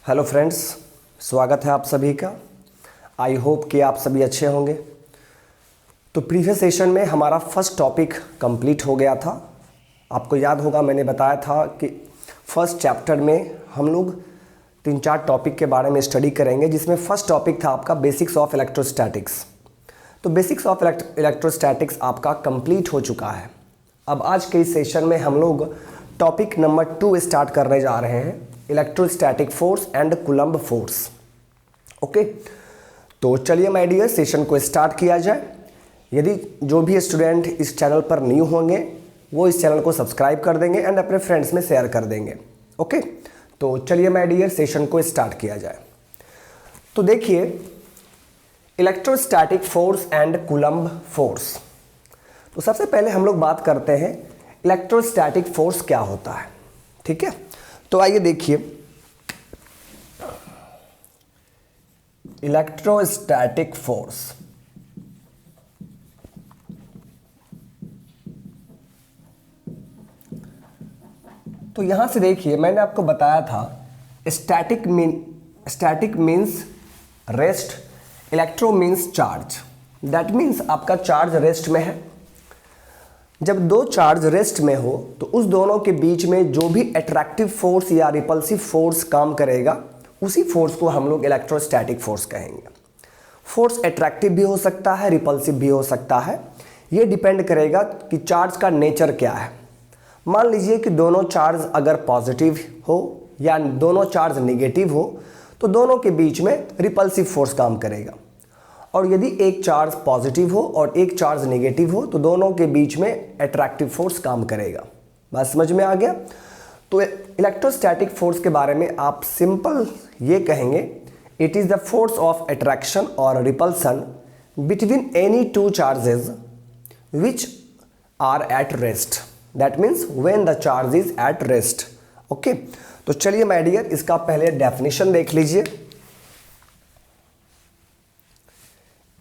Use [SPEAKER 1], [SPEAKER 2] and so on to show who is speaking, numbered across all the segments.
[SPEAKER 1] Hello friends, स्वागत है आप सभी का। आई होप कि आप सभी अच्छे होंगे। तो प्रीवियस सेशन में हमारा फर्स्ट टॉपिक कंप्लीट हो गया था। आपको याद होगा मैंने बताया था कि फर्स्ट चैप्टर में हम लोग 3-4 टॉपिक के बारे में स्टडी करेंगे, जिसमें फर्स्ट टॉपिक था आपका बेसिक्स ऑफ इलेक्ट्रोस्टैटिक्स। तो बेसिक्स ऑफ इलेक्ट्रोस्टैटिक्स आपका कंप्लीट हो चुका है। अब आज के इस सेशन में हम लोग टॉपिक नंबर 2 स्टार्ट करने जा रहे हैं, electrostatic force and coulomb force. Okay, तो चलिए माय डियर सेशन को स्टार्ट किया जाए। यदि जो भी स्टूडेंट इस चैनल पर न्यू होंगे वो इस चैनल को सब्सक्राइब कर देंगे एंड अपने फ्रेंड्स में शेयर कर देंगे। ओके, तो चलिए माय डियर सेशन को स्टार्ट किया जाए। तो देखिए, electrostatic force and coulomb force. तो सबसे पहले हम लोग बात करते हैं इलेक्ट्रोस्टैटिक फोर्स क्या होता है। ठीक है, तो आइए देखिए, इलेक्ट्रोस्टैटिक फोर्स तो यहां से देखिए, मैंने आपको बताया था static means rest, electro means charge. That means आपका चार्ज रेस्ट में है। जब दो चार्ज रेस्ट में हो तो उस दोनों के बीच में जो भी अट्रैक्टिव फोर्स या रिपल्सिव फोर्स काम करेगा उसी फोर्स को हम लोग इलेक्ट्रोस्टैटिक फोर्स कहेंगे। फोर्स अट्रैक्टिव भी हो सकता है, रिपल्सिव भी हो सकता है। ये डिपेंड करेगा कि चार्ज का नेचर क्या है। मान लीजिए कि दोनों चार्ज अगर पॉजिटिव हो या दोनों चार्ज नेगेटिव हो तो दोनों के बीच में रिपल्सिव फोर्स काम करेगा, और यदि एक चार्ज पॉजिटिव हो और एक चार्ज नेगेटिव हो तो दोनों के बीच में अट्रैक्टिव फोर्स काम करेगा। बात समझ में आ गया? तो इलेक्ट्रोस्टैटिक फोर्स के बारे में आप सिंपल ये कहेंगे, it is the force of attraction और repulsion between any two charges which are at rest. That means when the charge is at rest. Okay, तो चलिए माय डियर इसका पहले डेफिनेशन देख लीजिए।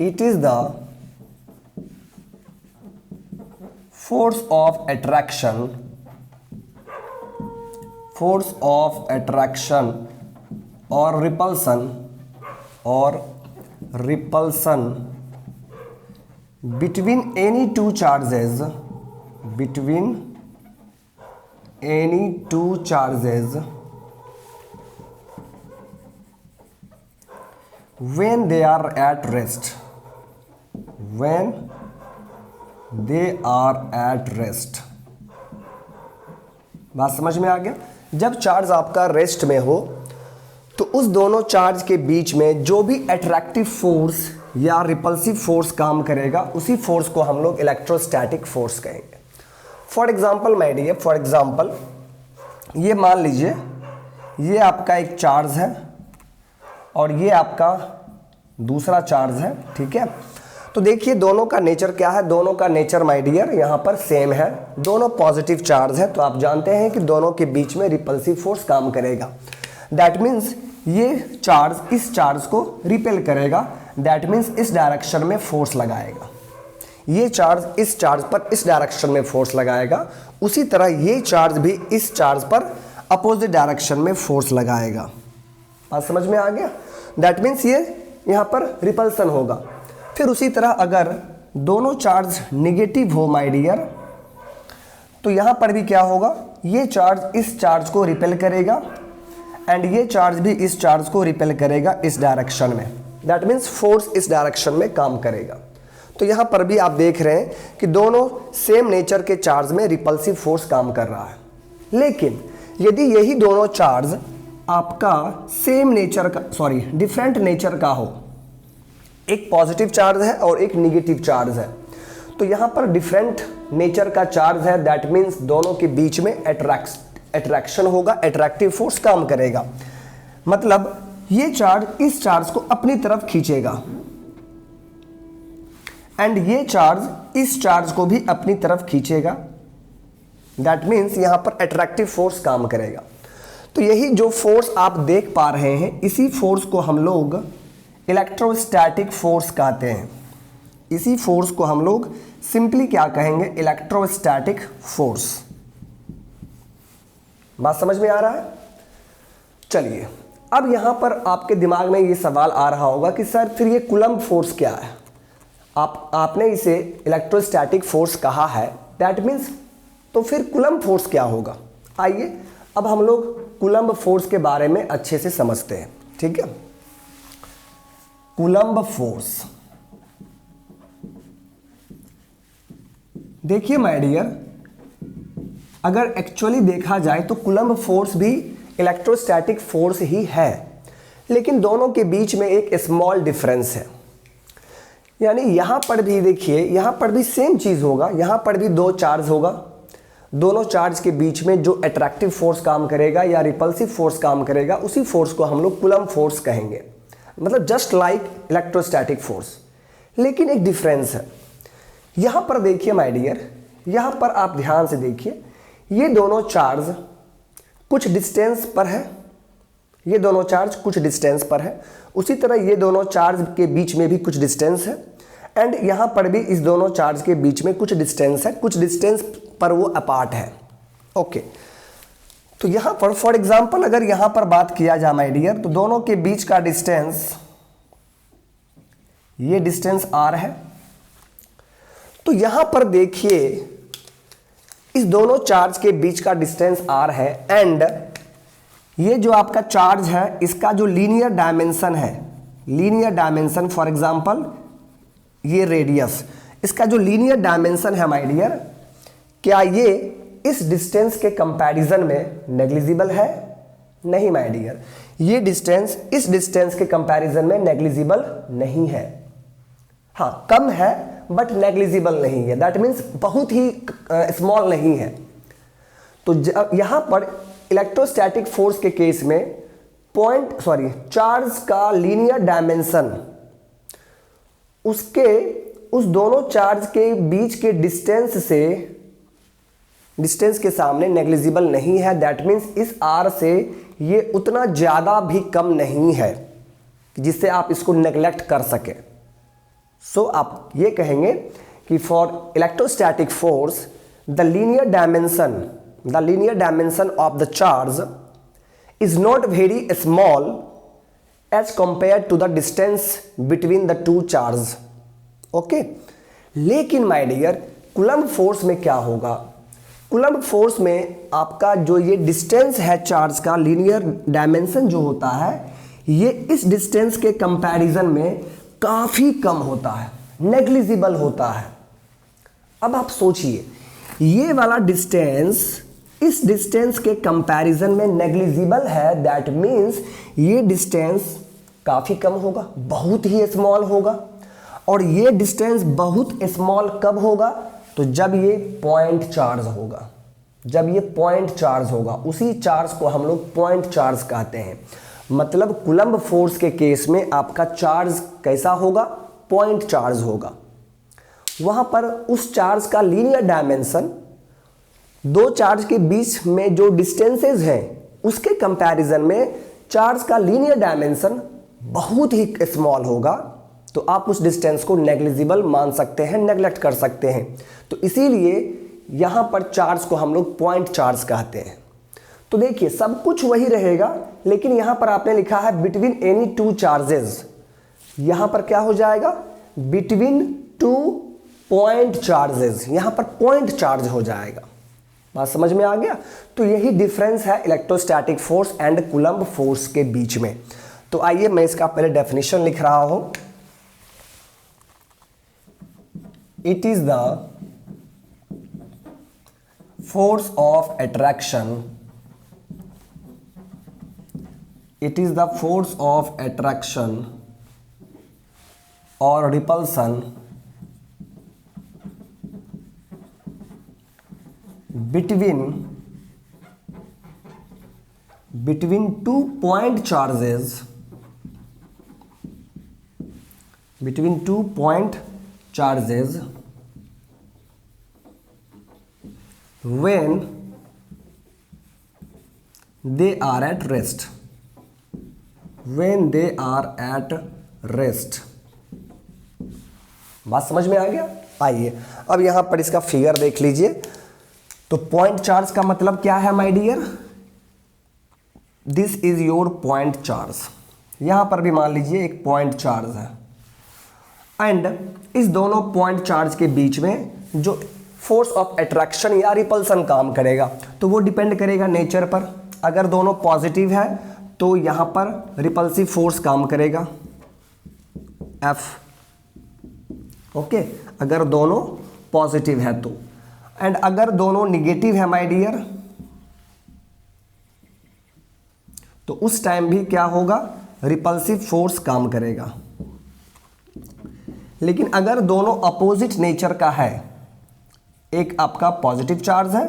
[SPEAKER 1] It is the force of attraction or repulsion between any two charges when they are at rest। बात समझ में आ गया? जब चार्ज आपका रेस्ट में हो तो उस दोनों चार्ज के बीच में जो भी अट्रैक्टिव फोर्स या रिपल्सिव फोर्स काम करेगा उसी फोर्स को हम लोग इलेक्ट्रोस्टैटिक फोर्स कहेंगे। For example my dear, for example ये मान लीजिए ये आपका एक चार्ज है और ये आपका दूसरा चार्ज है। ठीक है, तो देखिए दोनों का नेचर क्या है। दोनों का नेचर माय डियर यहाँ पर सेम है, दोनों पॉजिटिव चार्ज है, तो आप जानते हैं कि दोनों के बीच में रिपल्सिव फोर्स काम करेगा। दैट मीन्स ये चार्ज इस चार्ज को रिपेल करेगा, दैट मीन्स इस डायरेक्शन में फोर्स लगाएगा। ये चार्ज इस चार्ज पर इस डायरेक्शन में फोर्स लगाएगा, उसी तरह ये चार्ज भी इस चार्ज पर अपोजिट डायरेक्शन में फोर्स लगाएगा। बात समझ में आ गया? दैट मीन्स ये यहाँ पर रिपल्सन होगा। फिर उसी तरह अगर दोनों चार्ज नेगेटिव हो माय डियर, तो यहाँ पर भी क्या होगा, ये चार्ज इस चार्ज को रिपेल करेगा एंड ये चार्ज भी इस चार्ज को रिपेल करेगा इस डायरेक्शन में। दैट मीन्स फोर्स इस डायरेक्शन में काम करेगा। तो यहाँ पर भी आप देख रहे हैं कि दोनों सेम नेचर के चार्ज में रिपल्सिव फोर्स काम कर रहा है। लेकिन यदि यही दोनों चार्ज आपका डिफरेंट नेचर का हो, एक पॉजिटिव चार्ज है और एक निगेटिव चार्ज है, तो यहाँ पर डिफरेंट नेचर का चार्ज है। दैट मीन्स दोनों के बीच में अट्रैक्शन होगा, अट्रैक्टिव फोर्स काम करेगा। मतलब ये चार्ज इस चार्ज को अपनी तरफ खींचेगा एंड ये चार्ज इस चार्ज को भी अपनी तरफ खींचेगा। दैट मीन्स यहाँ पर अट्रैक्टिव फोर्स काम करेगा। तो यही जो फोर्स आप देख पा रहे हैं, इसी फोर्स को हम लोग इलेक्ट्रोस्टैटिक फोर्स कहते हैं। इसी फोर्स को हम लोग सिंपली क्या कहेंगे, इलेक्ट्रोस्टैटिक फोर्स। बात समझ में आ रहा है? चलिए अब यहाँ पर आपके दिमाग में ये सवाल आ रहा होगा कि सर फिर ये कूलम्ब फोर्स क्या है? आपने इसे इलेक्ट्रोस्टैटिक फोर्स कहा है, दैट मीन्स तो फिर कूलम्ब फोर्स क्या होगा? आइए अब हम लोग कूलम्ब फोर्स के बारे में अच्छे से समझते हैं, ठीक है। कूलम्ब फोर्स, देखिए माय डियर, अगर एक्चुअली देखा जाए तो कूलम्ब फोर्स भी इलेक्ट्रोस्टैटिक फोर्स ही है, लेकिन दोनों के बीच में एक स्मॉल डिफरेंस है। यानी यहां पर भी देखिए, यहां पर भी सेम चीज होगा, यहां पर भी दो चार्ज होगा, दोनों चार्ज के बीच में जो अट्रैक्टिव फोर्स काम करेगा या रिपल्सिव फोर्स काम करेगा, उसी फोर्स को हम लोग कूलम्ब फोर्स कहेंगे, मतलब जस्ट लाइक इलेक्ट्रोस्टैटिक फोर्स। लेकिन एक डिफरेंस है, यहां पर देखिए माय डियर, यहां पर आप ध्यान से देखिए, ये दोनों चार्ज कुछ डिस्टेंस पर है, ये दोनों चार्ज कुछ डिस्टेंस पर है, उसी तरह ये दोनों चार्ज के बीच में भी कुछ डिस्टेंस है, एंड यहां पर भी इस दोनों चार्ज के बीच में कुछ डिस्टेंस है, कुछ डिस्टेंस पर वो अपार्ट है। ओके, तो यहां पर फॉर एग्जांपल अगर यहां पर बात किया जाए माय डियर, तो दोनों के बीच का डिस्टेंस, ये डिस्टेंस r है। तो यहां पर देखिए इस दोनों चार्ज के बीच का डिस्टेंस r है, एंड ये जो आपका चार्ज है इसका जो लीनियर डायमेंशन है, लीनियर डायमेंशन फॉर एग्जांपल ये रेडियस, इसका जो लीनियर डायमेंशन है माय डियर, क्या ये इस डिस्टेंस के कंपैरिजन में नेग्लिजिबल है? नहीं माय डियर, ये डिस्टेंस इस डिस्टेंस के कंपैरिजन में नेग्लिजिबल नहीं है। हाँ, कम है बट नेग्लिजिबल नहीं है, दैट मीन्स बहुत ही स्मॉल नहीं है। तो यहां पर इलेक्ट्रोस्टैटिक फोर्स के केस में चार्ज का लीनियर डायमेंशन उस दोनों चार्ज के बीच के डिस्टेंस के सामने नेग्लिजिबल नहीं है, दैट मीन्स इस r से ये उतना ज्यादा भी कम नहीं है जिससे आप इसको नेग्लेक्ट कर सके। सो आप ये कहेंगे कि for electrostatic force the linear dimension of the charge is not very small as compare to the distance between the two charge. Okay, लेकिन माय डियर कूलम्ब फोर्स में क्या होगा? कूलम्ब फोर्स में आपका जो ये डिस्टेंस है चार्ज का, लीनियर डायमेंशन जो होता है, ये इस डिस्टेंस के कंपैरिजन में काफी कम होता है, नेग्लिजिबल होता है। अब आप सोचिए, ये वाला डिस्टेंस इस डिस्टेंस के कंपैरिजन में नेग्लिजिबल है, दैट मीन्स ये डिस्टेंस काफी कम होगा, बहुत ही स्मॉल होगा। और ये डिस्टेंस बहुत स्मॉल कब होगा? तो जब ये पॉइंट चार्ज होगा, जब ये पॉइंट चार्ज होगा, उसी चार्ज को हम लोग पॉइंट चार्ज कहते हैं। मतलब कूलम्ब फोर्स के केस में आपका चार्ज कैसा होगा? पॉइंट चार्ज होगा। वहां पर उस चार्ज का लीनियर डायमेंशन दो चार्ज के बीच में जो डिस्टेंसेस हैं उसके कंपैरिजन में चार्ज का लीनियर डायमेंशन बहुत ही स्मॉल होगा, तो आप उस डिस्टेंस को नेग्लिजिबल मान सकते हैं, नेग्लेक्ट कर सकते हैं। तो इसीलिए यहां पर चार्ज को हम लोग पॉइंट चार्ज कहते हैं। तो देखिए सब कुछ वही रहेगा, लेकिन यहां पर आपने लिखा है बिटवीन एनी टू चार्जेस, यहां पर क्या हो जाएगा? बिटवीन टू पॉइंट चार्जेस, यहां पर पॉइंट चार्ज हो जाएगा। बात समझ में आ गया? तो यही डिफरेंस है electrostatic force and coulomb force के बीच में। तो आइए मैं इसका पहले डेफिनेशन लिख रहा हूं। It is the force of attraction, it is the force of attraction or repulsion between two point charges, between 2 point charges when they are at rest, when they are at rest। बात समझ में आ गया? आइए अब यहां पर इसका figure देख लीजिए। तो पॉइंट चार्ज का मतलब क्या है my dear? This is your point charge, यहां पर भी मान लीजिए एक पॉइंट चार्ज है, एंड इस दोनों पॉइंट चार्ज के बीच में जो फोर्स ऑफ अट्रैक्शन या रिपल्सन काम करेगा तो वो डिपेंड करेगा नेचर पर। अगर दोनों पॉजिटिव है तो यहां पर रिपल्सिव फोर्स काम करेगा F, ओके, अगर दोनों पॉजिटिव है तो। एंड अगर दोनों निगेटिव है माय डियर, तो उस टाइम भी क्या होगा, रिपल्सिव फोर्स काम करेगा। लेकिन अगर दोनों अपोजिट नेचर का है, एक आपका पॉजिटिव चार्ज है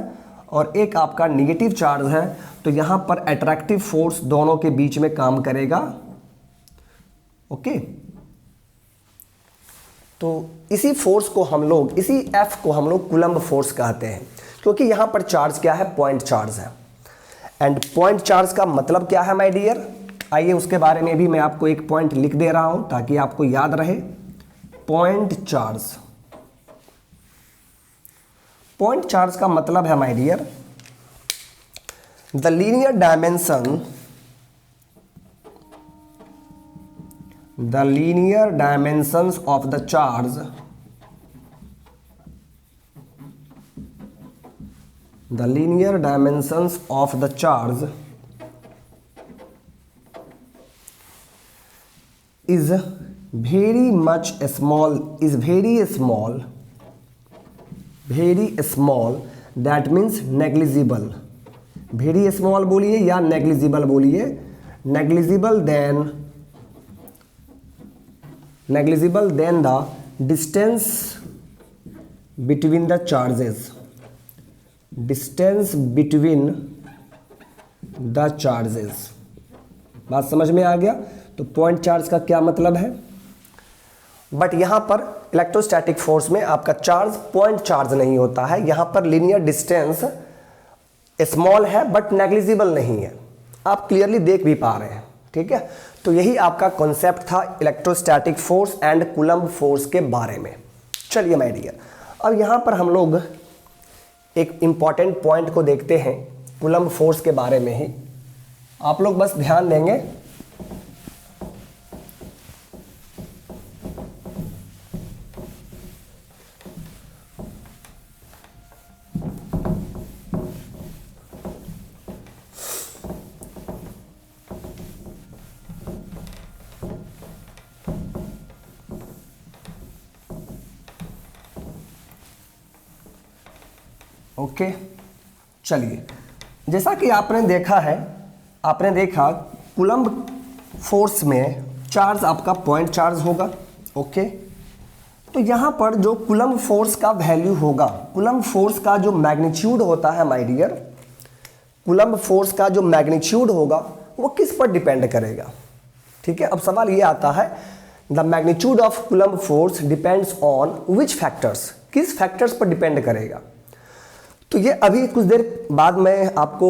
[SPEAKER 1] और एक आपका निगेटिव चार्ज है, तो यहां पर अट्रैक्टिव फोर्स दोनों के बीच में काम करेगा, ओके। तो इसी फोर्स को हम लोग, इसी F को हम लोग कूलम्ब फोर्स कहते हैं, क्योंकि यहां पर चार्ज क्या है, पॉइंट चार्ज है। एंड पॉइंट चार्ज का मतलब क्या है माय डियर, आइए उसके बारे में भी मैं आपको एक पॉइंट लिख दे रहा हूं ताकि आपको याद रहे। पॉइंट चार्ज, पॉइंट चार्ज का मतलब है my dear, the linear dimension, the linear dimensions of the charge, the linear dimensions of the charge is very much small, is very small, very small, that means negligible, very small बोलिए या negligible बोलिए, negligible than the distance between the charges, distance between the charges। बात समझ में आ गया। तो point charge का क्या मतलब है, बट यहां पर इलेक्ट्रोस्टैटिक फोर्स में आपका चार्ज पॉइंट चार्ज नहीं होता है, यहां पर लीनियर डिस्टेंस स्मॉल है बट नेग्लिजिबल नहीं है, आप क्लियरली देख भी पा रहे हैं, ठीक है। तो यही आपका कॉन्सेप्ट था electrostatic force and coulomb force के बारे में। चलिए माय डियर, अब यहां पर हम लोग एक इंपॉर्टेंट पॉइंट को देखते हैं कूलम्ब फोर्स के बारे में ही, आप लोग बस ध्यान देंगे। ओके, चलिए, जैसा कि आपने देखा है, आपने देखा कूलम्ब फोर्स में चार्ज आपका पॉइंट चार्ज होगा, ओके। तो यहाँ पर जो कूलम्ब फोर्स का वैल्यू होगा, कूलम्ब फोर्स का जो मैग्नीट्यूड होता है माय डियर, कूलम्ब फोर्स का जो मैग्नीट्यूड होगा वो किस पर डिपेंड करेगा, ठीक है। अब सवाल ये आता है, the magnitude of coulomb force depends on which factors, किस फैक्टर्स पर डिपेंड करेगा। तो ये अभी कुछ देर बाद मैं आपको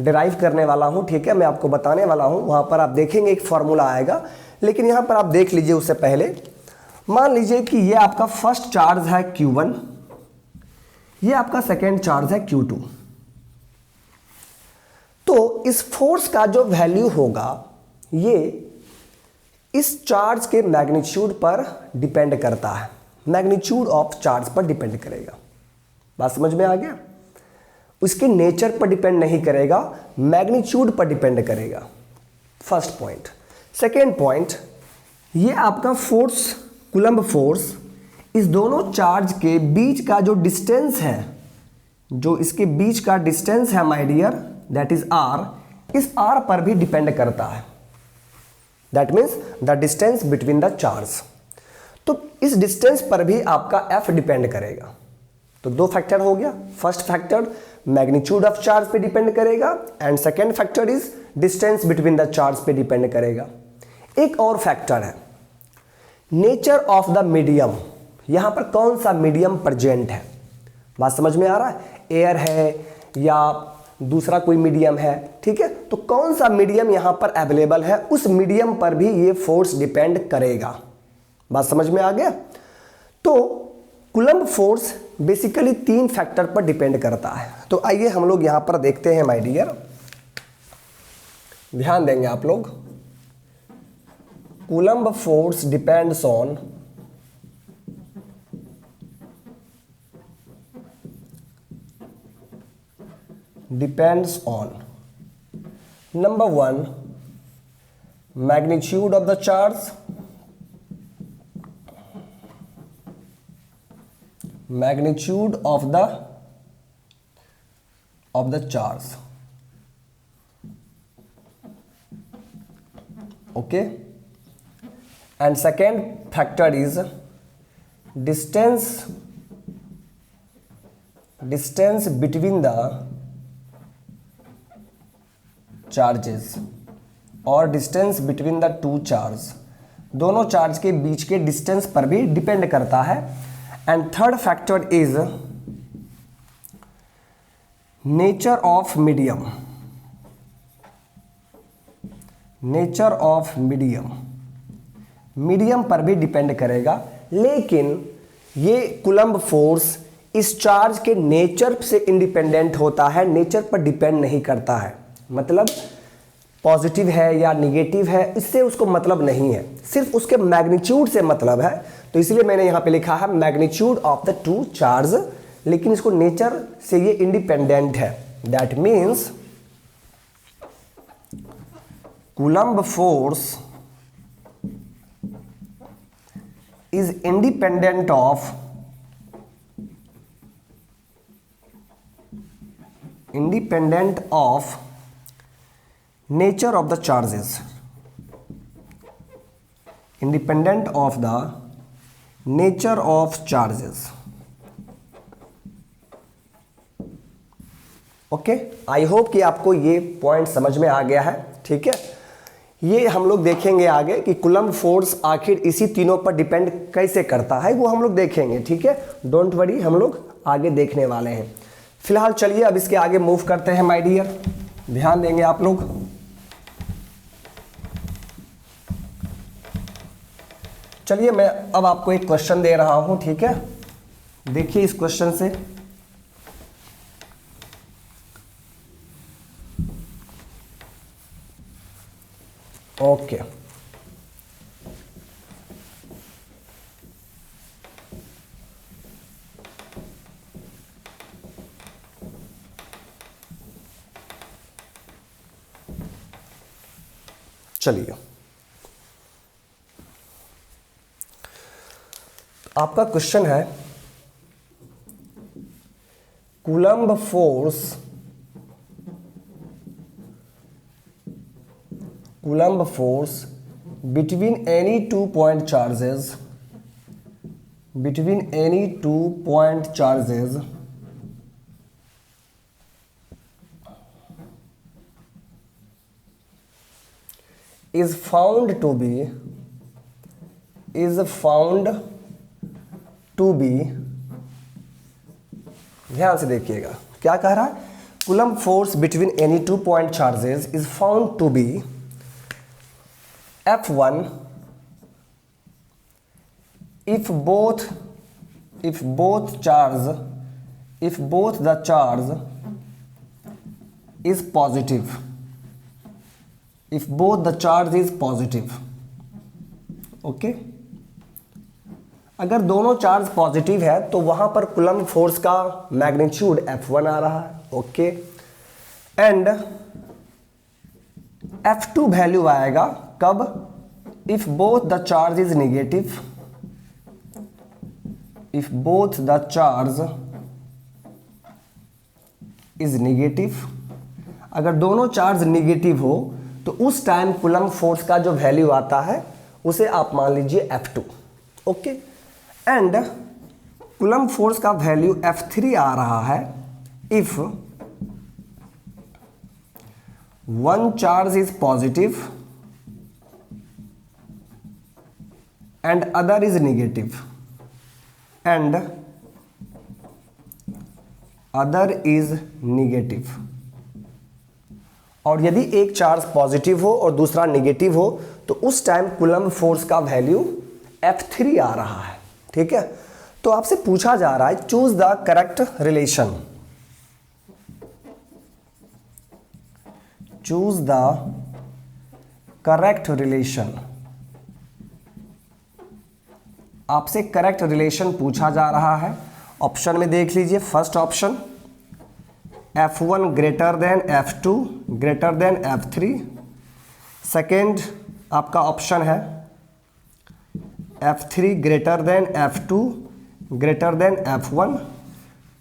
[SPEAKER 1] डिराइव करने वाला हूँ, ठीक है, मैं आपको बताने वाला हूँ, वहाँ पर आप देखेंगे एक फॉर्मूला आएगा। लेकिन यहाँ पर आप देख लीजिए उससे पहले, मान लीजिए कि ये आपका फर्स्ट चार्ज है Q1, ये आपका सेकेंड चार्ज है Q2। तो इस फोर्स का जो वैल्यू होगा ये इस चार्ज के मैग्नीट्यूड पर डिपेंड करता है, मैग्नीट्यूड ऑफ चार्ज पर डिपेंड करेगा। बात समझ में आ गया, उसके नेचर पर डिपेंड नहीं करेगा, मैग्नीट्यूड पर डिपेंड करेगा, फर्स्ट पॉइंट। सेकेंड पॉइंट, ये आपका फोर्स, कूलम्ब फोर्स, इस दोनों चार्ज के बीच का जो डिस्टेंस है, जो इसके बीच का डिस्टेंस है my dear, that is R, इस R पर भी डिपेंड करता है, that means the distance between the charge. तो इस डिस्टेंस पर भी आपका F डिपेंड करेगा। तो दो फैक्टर हो गया, first factor magnitude of charge पे डिपेंड करेगा and second factor is distance between the charge पे डिपेंड करेगा। एक और फैक्टर है नेचर ऑफ द मीडियम, यहां पर कौन सा मीडियम प्रेजेंट है, बात समझ में आ रहा है, एयर है या दूसरा कोई मीडियम है, ठीक है। तो कौन सा मीडियम यहां पर अवेलेबल है, उस मीडियम पर भी ये फोर्स डिपेंड करेगा, बात समझ में आ गया। तो कूलम्ब फोर्स बेसिकली तीन फैक्टर पर डिपेंड करता है। तो आइए हम लोग यहां पर देखते हैं माय डियर, ध्यान देंगे आप लोग। Coulomb force depends on number 1 magnitude of the charge, magnitude of the charge, okay, and second factor is distance between the charges और distance between the two charge, दोनों चार्ज के बीच के डिस्टेंस पर भी डिपेंड करता है। And third factor is nature of medium, nature of medium पर भी डिपेंड करेगा। लेकिन ये कूलम्ब फोर्स इस चार्ज के नेचर से इंडिपेंडेंट होता है, नेचर पर डिपेंड नहीं करता है। मतलब पॉजिटिव है या निगेटिव है इससे उसको मतलब नहीं है, सिर्फ उसके मैग्नीट्यूड से मतलब है। तो इसलिए मैंने यहां पे लिखा है magnitude of the two charge, लेकिन इसको नेचर से ये इंडिपेंडेंट है। That means Coulomb force is independent of nature of the charges, independent of the nature of charges, okay. I hope कि आपको ये पॉइंट समझ में आ गया है, ठीक है। ये हम लोग देखेंगे आगे कि कूलम्ब फोर्स आखिर इसी तीनों पर डिपेंड कैसे करता है, वो हम लोग देखेंगे, ठीक है। डोंट वरी, हम लोग आगे देखने वाले हैं। फिलहाल चलिए अब इसके आगे मूव करते हैं माय डियर, ध्यान देंगे आप लोग। चलिए मैं अब आपको एक क्वेश्चन दे रहा हूं, ठीक है। देखिए इस क्वेश्चन से ओके चलिए आपका क्वेश्चन है Coulomb force between any two point charges is found to be ध्यान से देखिएगा क्या कह रहा है। Coulomb force between any two point charges is found to be F1 if both the charge is positive, okay. अगर दोनों चार्ज पॉजिटिव है तो वहां पर कूलम्ब फोर्स का मैग्नीट्यूड F1 आ रहा है, ओके। एंड F2 वैल्यू आएगा कब? If both the charge is negative, अगर दोनों चार्ज नेगेटिव हो तो उस टाइम कूलम्ब फोर्स का जो वैल्यू आता है उसे आप मान लीजिए F2, okay. And coulomb force का वैल्यू F3 आ रहा है if one charge is positive and other is negative, और यदि एक चार्ज पॉजिटिव हो और दूसरा नेगेटिव हो तो उस टाइम कूलम्ब फोर्स का वैल्यू F3 आ रहा है, ठीक है। तो आपसे पूछा जा रहा है choose the correct relation, correct relation, आपसे करेक्ट रिलेशन पूछा जा रहा है। ऑप्शन में देख लीजिए, first option F1 greater than F2 greater than F3, second आपका ऑप्शन है F3 greater than F2 greater than F1,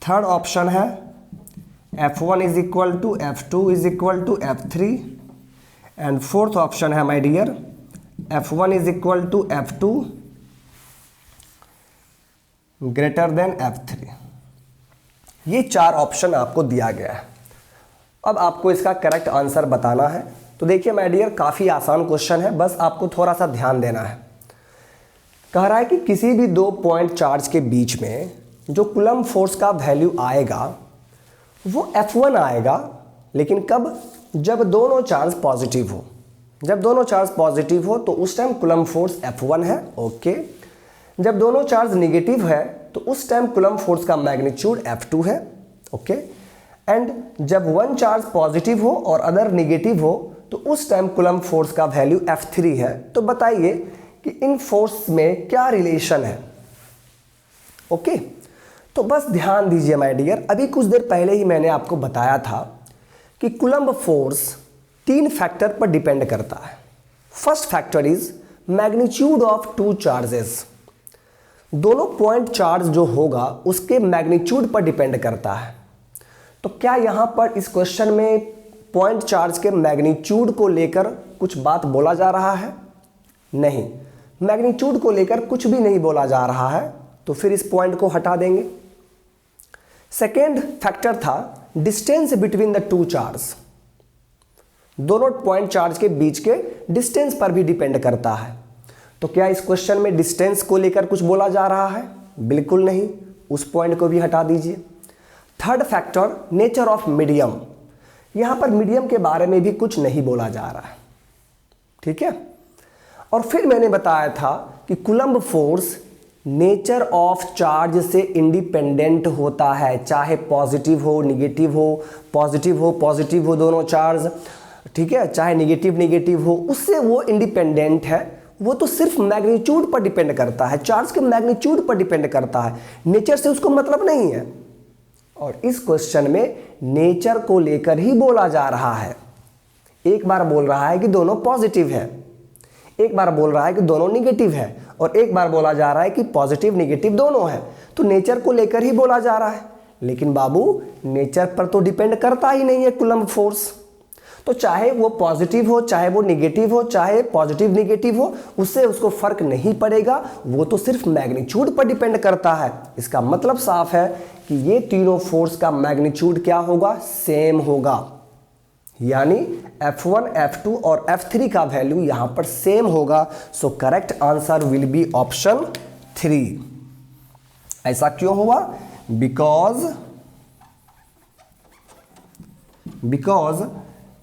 [SPEAKER 1] third option है F1 is equal to F2 is equal to F3, and fourth option है my dear F1 is equal to F2 greater than F3। ये चार option आपको दिया गया है। अब आपको इसका करेक्ट आंसर बताना है। तो देखिए माय डियर, काफ़ी आसान क्वेश्चन है, बस आपको थोड़ा सा ध्यान देना है। कह रहा है कि किसी भी दो पॉइंट चार्ज के बीच में जो कूलम्ब फोर्स का वैल्यू आएगा वो F1 आएगा, लेकिन कब? जब दोनों चार्ज पॉजिटिव हो। जब दोनों चार्ज पॉजिटिव हो तो उस टाइम कूलम्ब फोर्स F1 है, ओके। जब दोनों चार्ज निगेटिव है तो उस टाइम कूलम्ब फोर्स का मैग्नीट्यूड F2 है, ओके। एंड जब वन चार्ज पॉजिटिव हो और अदर निगेटिव हो तो उस टाइम कूलम्ब फोर्स का वैल्यू F3 है। तो बताइए कि इन फोर्स में क्या रिलेशन है, ओके। तो बस ध्यान दीजिए माय डियर, अभी कुछ देर पहले ही मैंने आपको बताया था कि कूलम्ब फोर्स तीन फैक्टर पर डिपेंड करता है। First factor is magnitude of two charges, दोनों पॉइंट चार्ज जो होगा उसके मैग्नीट्यूड पर डिपेंड करता है। तो क्या यहाँ पर इस क्वेश्चन में पॉइंट चार्ज के मैग्नीट्यूड को लेकर कुछ बात बोला जा रहा है? नहीं, मैग्नीट्यूड को लेकर कुछ भी नहीं बोला जा रहा है, तो फिर इस पॉइंट को हटा देंगे। सेकेंड फैक्टर था distance between the two charge, दोनों पॉइंट चार्ज के बीच के डिस्टेंस पर भी डिपेंड करता है। तो क्या इस क्वेश्चन में डिस्टेंस को लेकर कुछ बोला जा रहा है? बिल्कुल नहीं, उस पॉइंट को भी हटा दीजिए। Third factor nature of medium, यहां पर मीडियम के बारे में भी कुछ नहीं बोला जा रहा है, ठीक है। और फिर मैंने बताया था कि coulomb force nature of charge से इंडिपेंडेंट होता है, चाहे पॉजिटिव हो निगेटिव हो, पॉजिटिव हो दोनों चार्ज, ठीक है, चाहे निगेटिव हो, उससे वो इंडिपेंडेंट है। वो तो सिर्फ मैग्नीट्यूड पर डिपेंड करता है, चार्ज के मैग्नीट्यूड पर डिपेंड करता है, नेचर से उसको मतलब नहीं है। और इस क्वेश्चन में नेचर को लेकर ही बोला जा रहा है। एक बार बोल रहा है कि दोनों पॉजिटिव है, एक बार बोल रहा है कि दोनों निगेटिव है, और एक बार बोला जा रहा है कि पॉजिटिव निगेटिव दोनों है। तो नेचर को लेकर ही बोला जा रहा है। लेकिन बाबू, नेचर पर तो डिपेंड करता ही नहीं है कूलम्ब फोर्स। तो चाहे वो पॉजिटिव हो, चाहे वो निगेटिव हो, चाहे पॉजिटिव निगेटिव हो, उससे उसको फर्क नहीं पड़ेगा, वो तो सिर्फ मैग्नीट्यूड पर डिपेंड करता है। इसका मतलब साफ है कि ये तीनों फोर्स का मैग्नीट्यूड क्या होगा? सेम होगा। यानी F1, F2 और F3 का वैल्यू यहां पर सेम होगा। So correct answer will be option 3। ऐसा क्यों हुआ? Because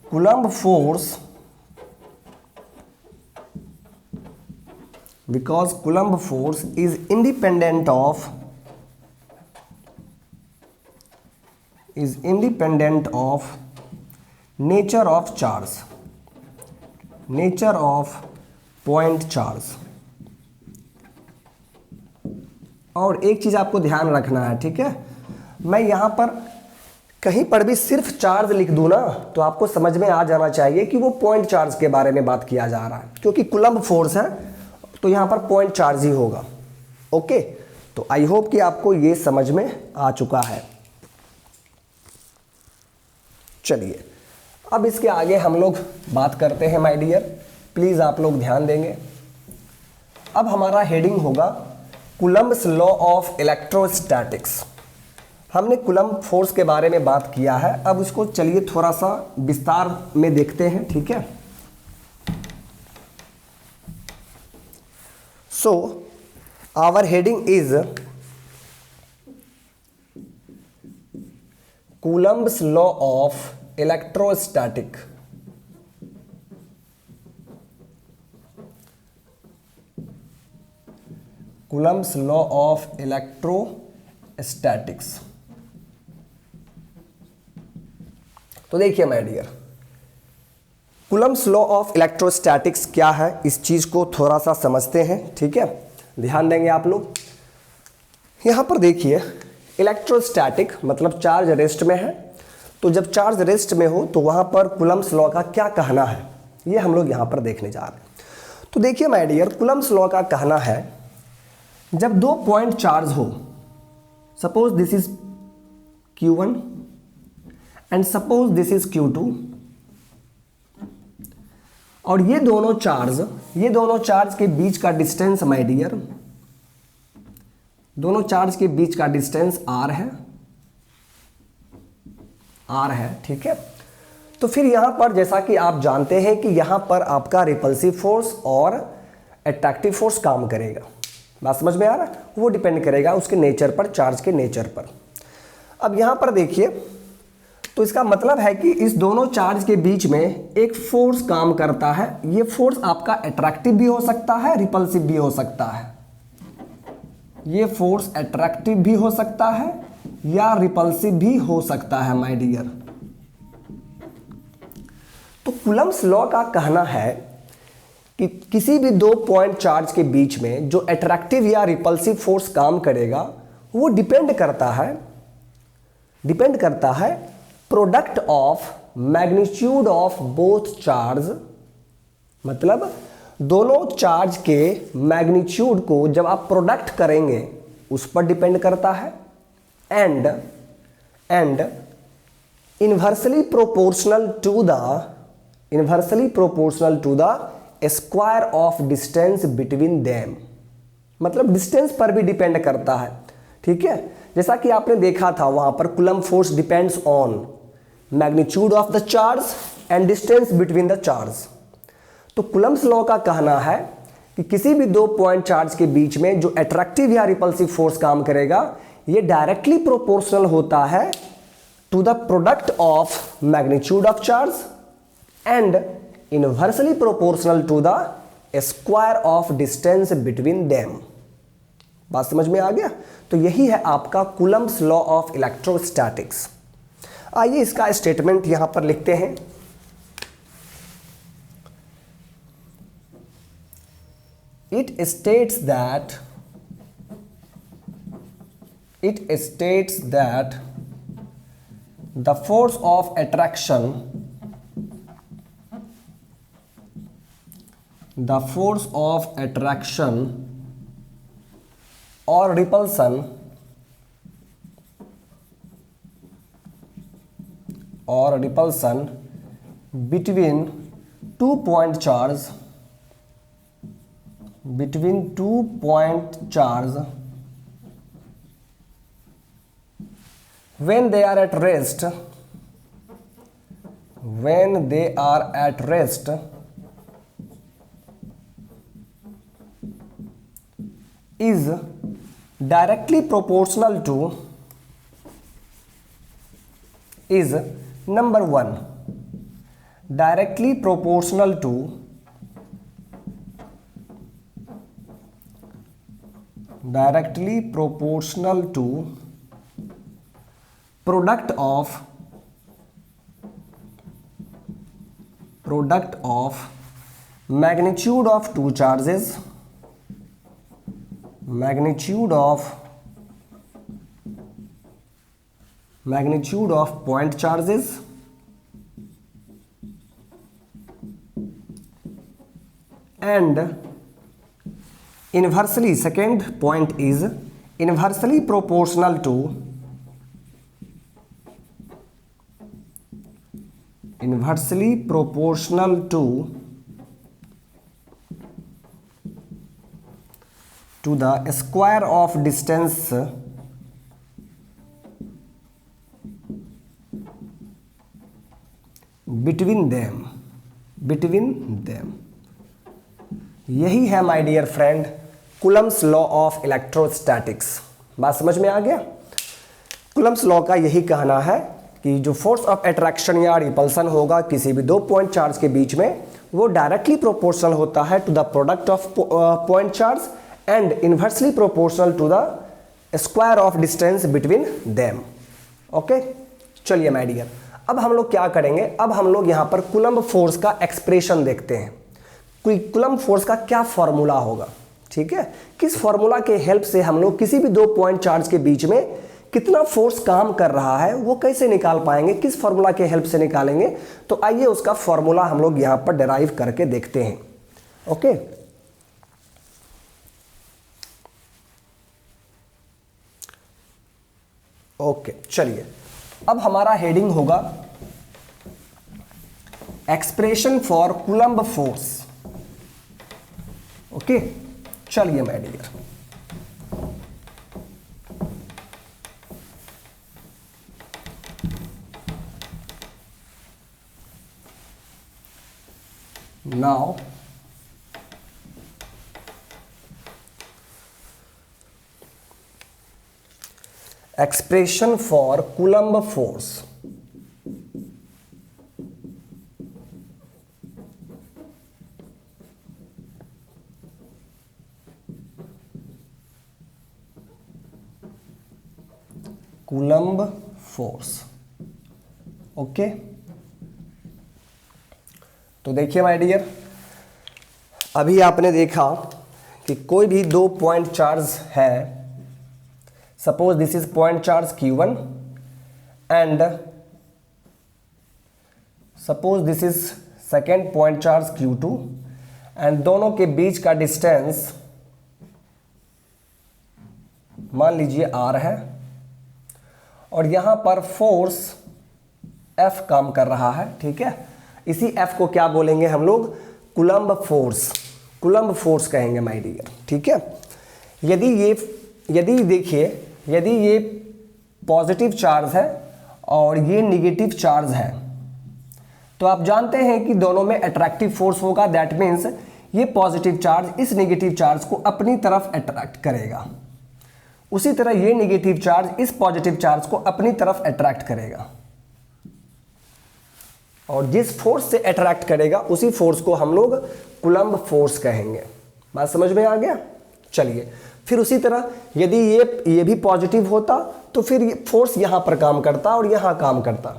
[SPEAKER 1] coulomb force, because Coulomb force is independent of nature of charge, nature of point charge। और एक चीज आपको ध्यान रखना है, ठीक है, मैं यहां पर कहीं पर भी सिर्फ चार्ज लिख दूं ना तो आपको समझ में आ जाना चाहिए कि वो पॉइंट चार्ज के बारे में बात किया जा रहा है, क्योंकि कूलम्ब फोर्स है तो यहां पर पॉइंट चार्ज ही होगा, ओके। तो आई होप कि आपको ये समझ में आ चुका है। चलिए अब इसके आगे हम लोग बात करते हैं माय डियर, प्लीज आप लोग ध्यान देंगे। अब हमारा हेडिंग होगा कूलम्ब्स लॉ ऑफ इलेक्ट्रोस्टैटिक्स। हमने कूलम्ब फोर्स के बारे में बात किया है, अब इसको चलिए थोड़ा सा विस्तार में देखते हैं, ठीक है। So our heading is Coulomb's law of electrostatic. Coulomb's law of electrostatics. तो देखिए my dear, Coulomb's law of electrostatics क्या है, इस चीज़ को थोड़ा सा समझते हैं, ठीक है, ध्यान देंगे आप लोग। यहाँ पर देखिए, इलेक्ट्रोस्टैटिक मतलब चार्ज रेस्ट में है, तो जब चार्ज रेस्ट में हो तो वहाँ पर कूलम्ब्स लॉ का क्या कहना है, ये हम लोग यहाँ पर देखने जा रहे हैं। तो देखिए माय डियर, कूलम्ब्स लॉ का कहना है जब 2 पॉइंट चार्ज हो, suppose this is Q1 and suppose this is Q2, और ये दोनों चार्ज के बीच का डिस्टेंस माय डियर, दोनों चार्ज के बीच का डिस्टेंस r है, ठीक है। तो फिर यहां पर जैसा कि आप जानते हैं कि यहां पर आपका रिपल्सिव फोर्स और अट्रैक्टिव फोर्स काम करेगा। बात समझ में आ रहा है? वो डिपेंड करेगा उसके नेचर पर, चार्ज के नेचर पर। अब यहां पर देखिए, तो इसका मतलब है कि इस दोनों चार्ज के बीच में एक फोर्स काम करता है। ये फोर्स आपका अट्रैक्टिव भी हो सकता है, रिपल्सिव भी हो सकता है। ये फोर्स अट्रैक्टिव भी हो सकता है या रिपल्सिव भी हो सकता है माय डियर। तो कूलम्ब्स लॉ का कहना है कि किसी भी 2 पॉइंट चार्ज के बीच में जो अट्रैक्टिव या रिपल्सिव फोर्स काम करेगा वो डिपेंड करता है product of magnitude of both charge, मतलब दोनों चार्ज के मैग्नीट्यूड को जब आप प्रोडक्ट करेंगे उस पर डिपेंड करता है, and inversely proportional to the square of distance between them, मतलब डिस्टेंस पर भी डिपेंड करता है, ठीक है। जैसा कि आपने देखा था वहां पर Coulomb force depends on magnitude of the charge and distance between the charge. तो कूलम्ब्स लॉ का कहना है कि किसी भी 2 पॉइंट चार्ज के बीच में जो अट्रैक्टिव या रिपल्सिव फोर्स काम करेगा ये डायरेक्टली प्रोपोर्शनल होता है to the product of magnitude of charge and inversely proportional to the square of distance between them. बात समझ में आ गया? तो यही है आपका कूलम्ब्स लॉ ऑफ इलेक्ट्रोस्टैटिक्स। आइए इसका स्टेटमेंट यहां पर लिखते हैं। It states that the force of attraction or repulsion between 2 point charge when they are at rest is directly proportional to number 1 directly proportional to product of magnitude of two charges, magnitude of point charges and inversely, second point is inversely proportional to the square of distance between them। यही है my dear friend Coulomb's law of electrostatics. बात समझ में आ गया? Coulomb's law का यही कहना है कि जो फोर्स ऑफ अट्रैक्शन या रिपल्सन होगा किसी भी 2 पॉइंट चार्ज के बीच में वो डायरेक्टली प्रोपोर्शनल होता है to the product of point charge and inversely proportional to the square of distance between them. Okay, चलिए माय डियर अब हम लोग क्या करेंगे, अब हम लोग यहाँ पर कूलम्ब फोर्स का एक्सप्रेशन देखते हैं। कोई कूलम्ब फोर्स का क्या फॉर्मूला होगा, ठीक है, किस फॉर्मूला के हेल्प से हम लोग किसी भी 2 पॉइंट चार्ज के बीच में कितना फोर्स काम कर रहा है वो कैसे निकाल पाएंगे, किस फॉर्मूला के हेल्प से निकालेंगे। तो आइए उसका फॉर्मूला हम लोग यहाँ पर डिराइव करके देखते हैं। ओके, ओके चलिए, अब हमारा हेडिंग होगा expression for Coulomb force. Okay चलिए my dear, now expression for Coulomb force. Coulomb force. Okay, तो देखिए माय डियर, अभी आपने देखा कि कोई भी 2 पॉइंट चार्ज है। Suppose this is point charge Q1 and suppose this is second point charge Q2 and दोनों के बीच का डिस्टेंस मान लीजिए R है और यहाँ पर फोर्स F काम कर रहा है, ठीक है। इसी F को क्या बोलेंगे हम लोग, कूलम्ब फोर्स, कूलम्ब फोर्स कहेंगे माय डियर, ठीक है। यदि देखिए, यदि ये पॉजिटिव चार्ज है और ये निगेटिव चार्ज है तो आप जानते हैं कि दोनों में अट्रैक्टिव फोर्स होगा। दैट मीन्स ये पॉजिटिव चार्ज इस निगेटिव चार्ज को अपनी तरफ अट्रैक्ट करेगा, उसी तरह ये निगेटिव चार्ज इस पॉजिटिव चार्ज को अपनी तरफ अट्रैक्ट करेगा, और जिस फोर्स से अट्रैक्ट करेगा उसी फोर्स को हम लोग कूलम्ब फोर्स कहेंगे। बात समझ में आ गया। चलिए, फिर उसी तरह यदि ये भी पॉजिटिव होता तो फिर ये फोर्स यहाँ पर काम करता और यहाँ काम करता।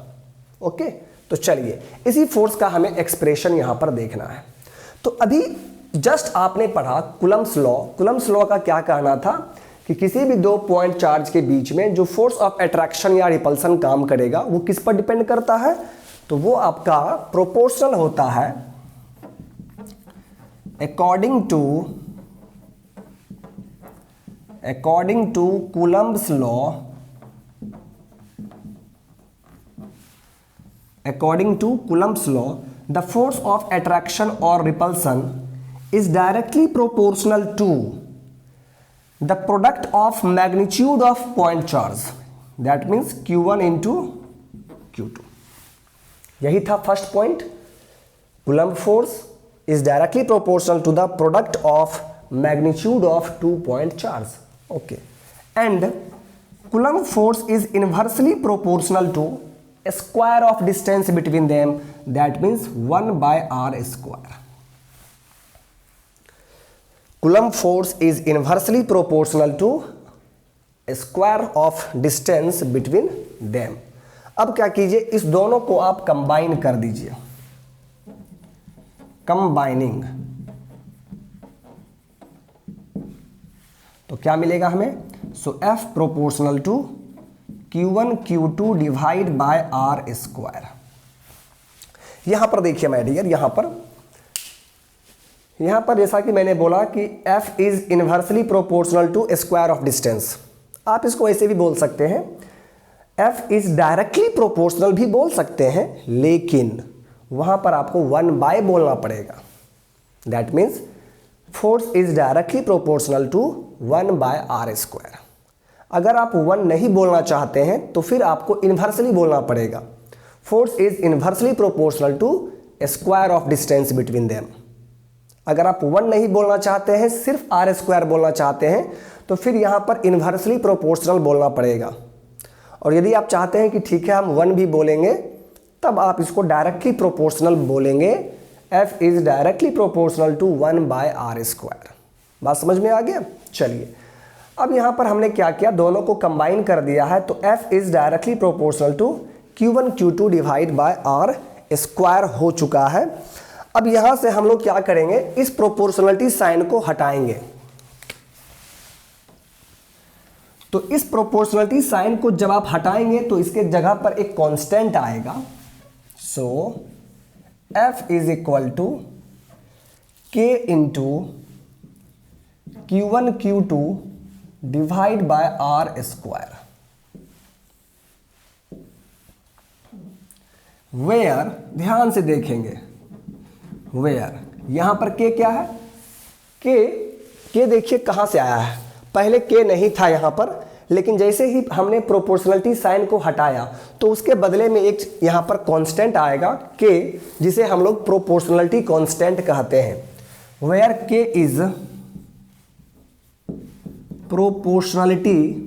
[SPEAKER 1] ओके, तो चलिए इसी फोर्स का हमें एक्सप्रेशन यहाँ पर देखना है। तो अभी जस्ट आपने पढ़ा कूलम्ब्स लॉ। कूलम्ब्स लॉ का क्या कहना था कि किसी भी 2 पॉइंट चार्ज के बीच में जो फोर्स ऑफ अट्रैक्शन या रिपल्सन काम करेगा वो किस पर डिपेंड करता है, तो वो आपका प्रोपोर्शनल होता है according to Coulomb's law, the force of attraction or repulsion is directly proportional to the product of magnitude of point charge, that means Q1 into Q2। यही था first point, Coulomb force is directly proportional to the product of magnitude of 2 point charge। okay, and Coulomb force is inversely proportional to a square of distance between them, that means 1 by r square। Coulomb force is inversely proportional to a square of distance between them। अब क्या कीजिए, इस दोनों को आप combine कर दीजिए, combining, तो क्या मिलेगा हमें, so F proportional to Q1 Q2 divide by R square. यहां पर देखिए माय डियर, यहां पर जैसा कि मैंने बोला कि F is inversely proportional to square of distance. आप इसको ऐसे भी बोल सकते हैं, F इज डायरेक्टली प्रोपोर्शनल भी बोल सकते हैं, लेकिन वहां पर आपको 1 बाय बोलना पड़ेगा। That means force is directly proportional to 1 by R square. अगर आप 1 नहीं बोलना चाहते हैं तो फिर आपको इन्वर्सली बोलना पड़ेगा, force is inversely proportional to square of distance between them. अगर आप 1 नहीं बोलना चाहते हैं, सिर्फ R स्क्वायर बोलना चाहते हैं, तो फिर यहाँ पर इन्वर्सली प्रोपोर्शनल बोलना पड़ेगा। और यदि आप चाहते हैं कि ठीक है हम 1 भी बोलेंगे, तब आप इसको डायरेक्टली प्रोपोर्शनल बोलेंगे, F is directly proportional to 1 by R square. बात समझ में आ गया। चलिए, अब यहाँ पर हमने क्या किया, दोनों को कंबाइन कर दिया है, तो F is directly proportional to Q1 Q2 divide by R square हो चुका है। अब यहां से हम लोग क्या करेंगे, इस प्रोपोर्शनलिटी साइन को हटाएंगे। तो इस प्रोपोर्शनलिटी साइन को जब आप हटाएंगे तो इसके जगह पर एक कांस्टेंट आएगा। So F is equal to K into Q1 Q2 divide by R square, where, ध्यान से देखेंगे, वेयर यहां पर K क्या है, K देखिए कहां से आया है, पहले K नहीं था यहां पर, लेकिन जैसे ही हमने प्रोपोर्शनलिटी साइन को हटाया तो उसके बदले में एक यहां पर कांस्टेंट आएगा K, जिसे हम लोग प्रोपोर्शनलिटी कांस्टेंट कहते हैं। Where K is proportionality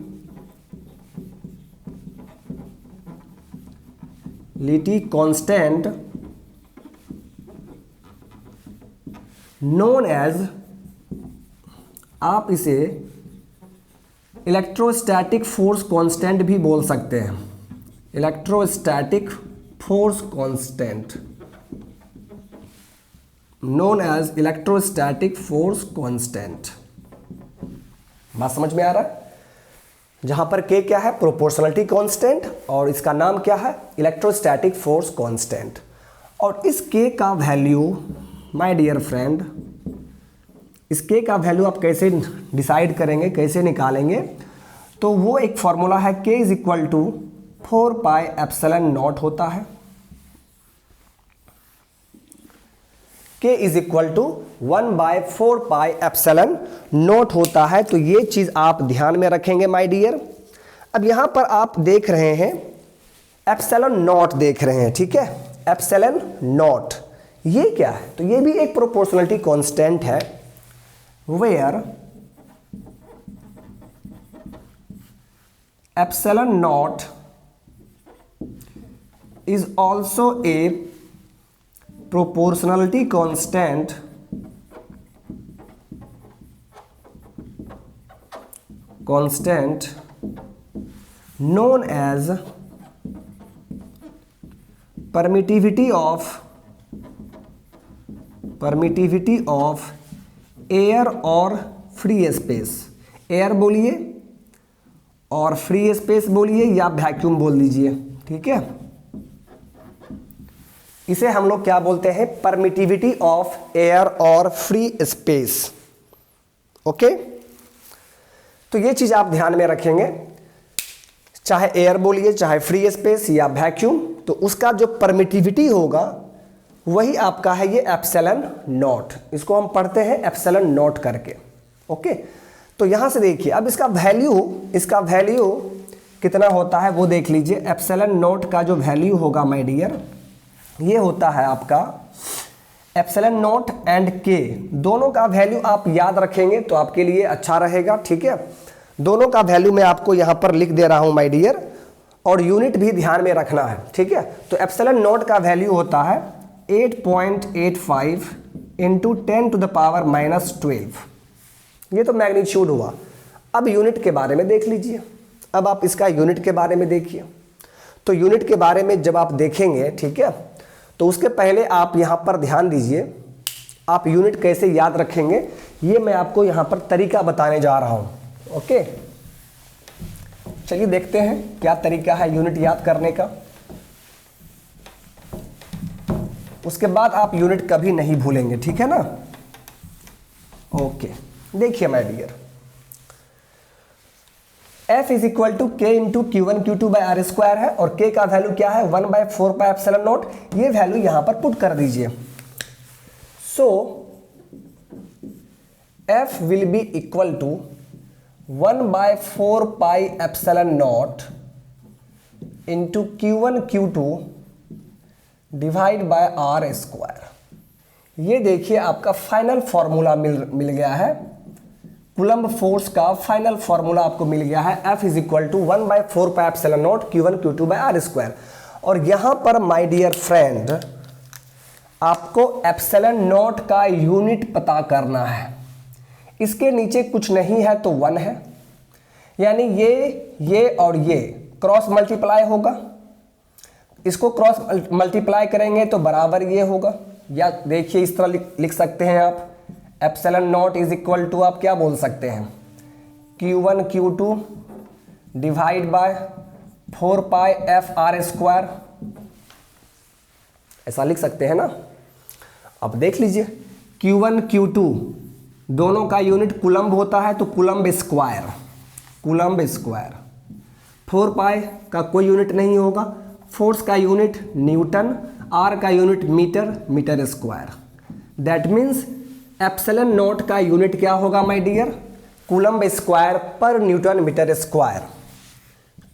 [SPEAKER 1] constant known as, आप इसे इलेक्ट्रोस्टैटिक फोर्स कांस्टेंट भी बोल सकते हैं। Electrostatic force constant known as electrostatic force constant. बात समझ में आ रहा है? जहां पर K क्या है, प्रोपोर्शनलिटी कांस्टेंट, और इसका नाम क्या है, इलेक्ट्रोस्टैटिक फोर्स कांस्टेंट। और इस K का वैल्यू माय डियर फ्रेंड, इस K का वैल्यू आप कैसे डिसाइड करेंगे, कैसे निकालेंगे, तो वो एक फॉर्मूला है K is equal to 4 pi epsilon naught होता है। K is equal to 1/4 pi epsilon naught होता है। तो ये चीज आप ध्यान में रखेंगे माय डियर। अब यहां पर आप देख रहे हैं एप्सिलॉन नॉट देख रहे हैं, ठीक है, एप्सिलॉन नॉट ये क्या है, तो ये भी एक प्रोपोर्शनलिटी कांस्टेंट है। Where epsilon naught is also a proportionality constant known as permittivity of air और फ्री स्पेस। एयर बोलिए और फ्री स्पेस बोलिए या वैक्यूम बोल दीजिए, ठीक है। इसे हम लोग क्या बोलते हैं, परमिटिविटी ऑफ एयर और फ्री स्पेस। ओके, तो ये चीज आप ध्यान में रखेंगे, चाहे एयर बोलिए, चाहे फ्री स्पेस या वैक्यूम, तो उसका जो परमिटिविटी होगा वही आपका है ये एप्सिलॉन नॉट। इसको हम पढ़ते हैं एप्सिलॉन नॉट करके। ओके, तो यहां से देखिए अब इसका वैल्यू कितना होता है वो देख लीजिए। एप्सिलॉन नॉट का जो वैल्यू होगा माय डियर, ये होता है आपका एप्सिलॉन नॉट एंड के, दोनों का वैल्यू आप याद रखेंगे तो आपके लिए अच्छा रहेगा, ठीक है। दोनों का वैल्यू मैं आपको यहां पर लिख दे रहा हूं माय डियर, और यूनिट भी ध्यान में रखना है, ठीक है। तो एप्सिलॉन नॉट का वैल्यू होता है 8.85 इंटू 10⁻⁻12। ये तो मैग्नीट्यूड हुआ। अब यूनिट के बारे में देख लीजिए। अब आप इसका यूनिट के बारे में देखिए। तो यूनिट के बारे में जब आप देखेंगे, ठीक है, तो उसके पहले आप यहां पर ध्यान दीजिए, आप यूनिट कैसे याद रखेंगे ये मैं आपको यहां पर तरीका बताने जा रहा हूं। ओके, चलिए देखते हैं क्या तरीका है यूनिट याद करने का। उसके बाद आप यूनिट कभी नहीं भूलेंगे, ठीक है ना। ओके, देखिए my dear, F is equal to K into Q1 Q2 by R square है, और K का वैल्यू क्या है 1/4 पाई एप्सिलॉन नॉट। ये वैल्यू यहां पर पुट कर दीजिए। So F will be equal to 1/4 pi epsilon naught into Q1 Q2 divide by R square. ये देखिए आपका फाइनल फॉर्मूला मिल गया है, कूलम्ब फोर्स का फाइनल फॉर्मूला आपको मिल गया है। F is equal to 1/4 pi epsilon naught Q1 Q2 by R square. और यहां पर माय डियर फ्रेंड आपको एप्सिलॉन नॉट का यूनिट पता करना है। इसके नीचे कुछ नहीं है तो 1 है, यानी ये और ये क्रॉस मल्टीप्लाई होगा, इसको क्रॉस मल्टीप्लाई करेंगे तो बराबर ये होगा, या देखिए इस तरह लिख सकते हैं आप, epsilon naught is equal to आप क्या बोल सकते हैं, Q1 Q2 divide by 4 pi F R square, ऐसा लिख सकते हैं ना। अब देख लीजिए Q1 Q2 दोनों का यूनिट कूलम्ब होता है, तो coulomb square, coulomb square. 4 pi का कोई यूनिट नहीं होगा, फोर्स का यूनिट न्यूटन, आर का unit metre, metre square. That means epsilon naught का यूनिट क्या होगा my dear, coulomb square per newton metre square,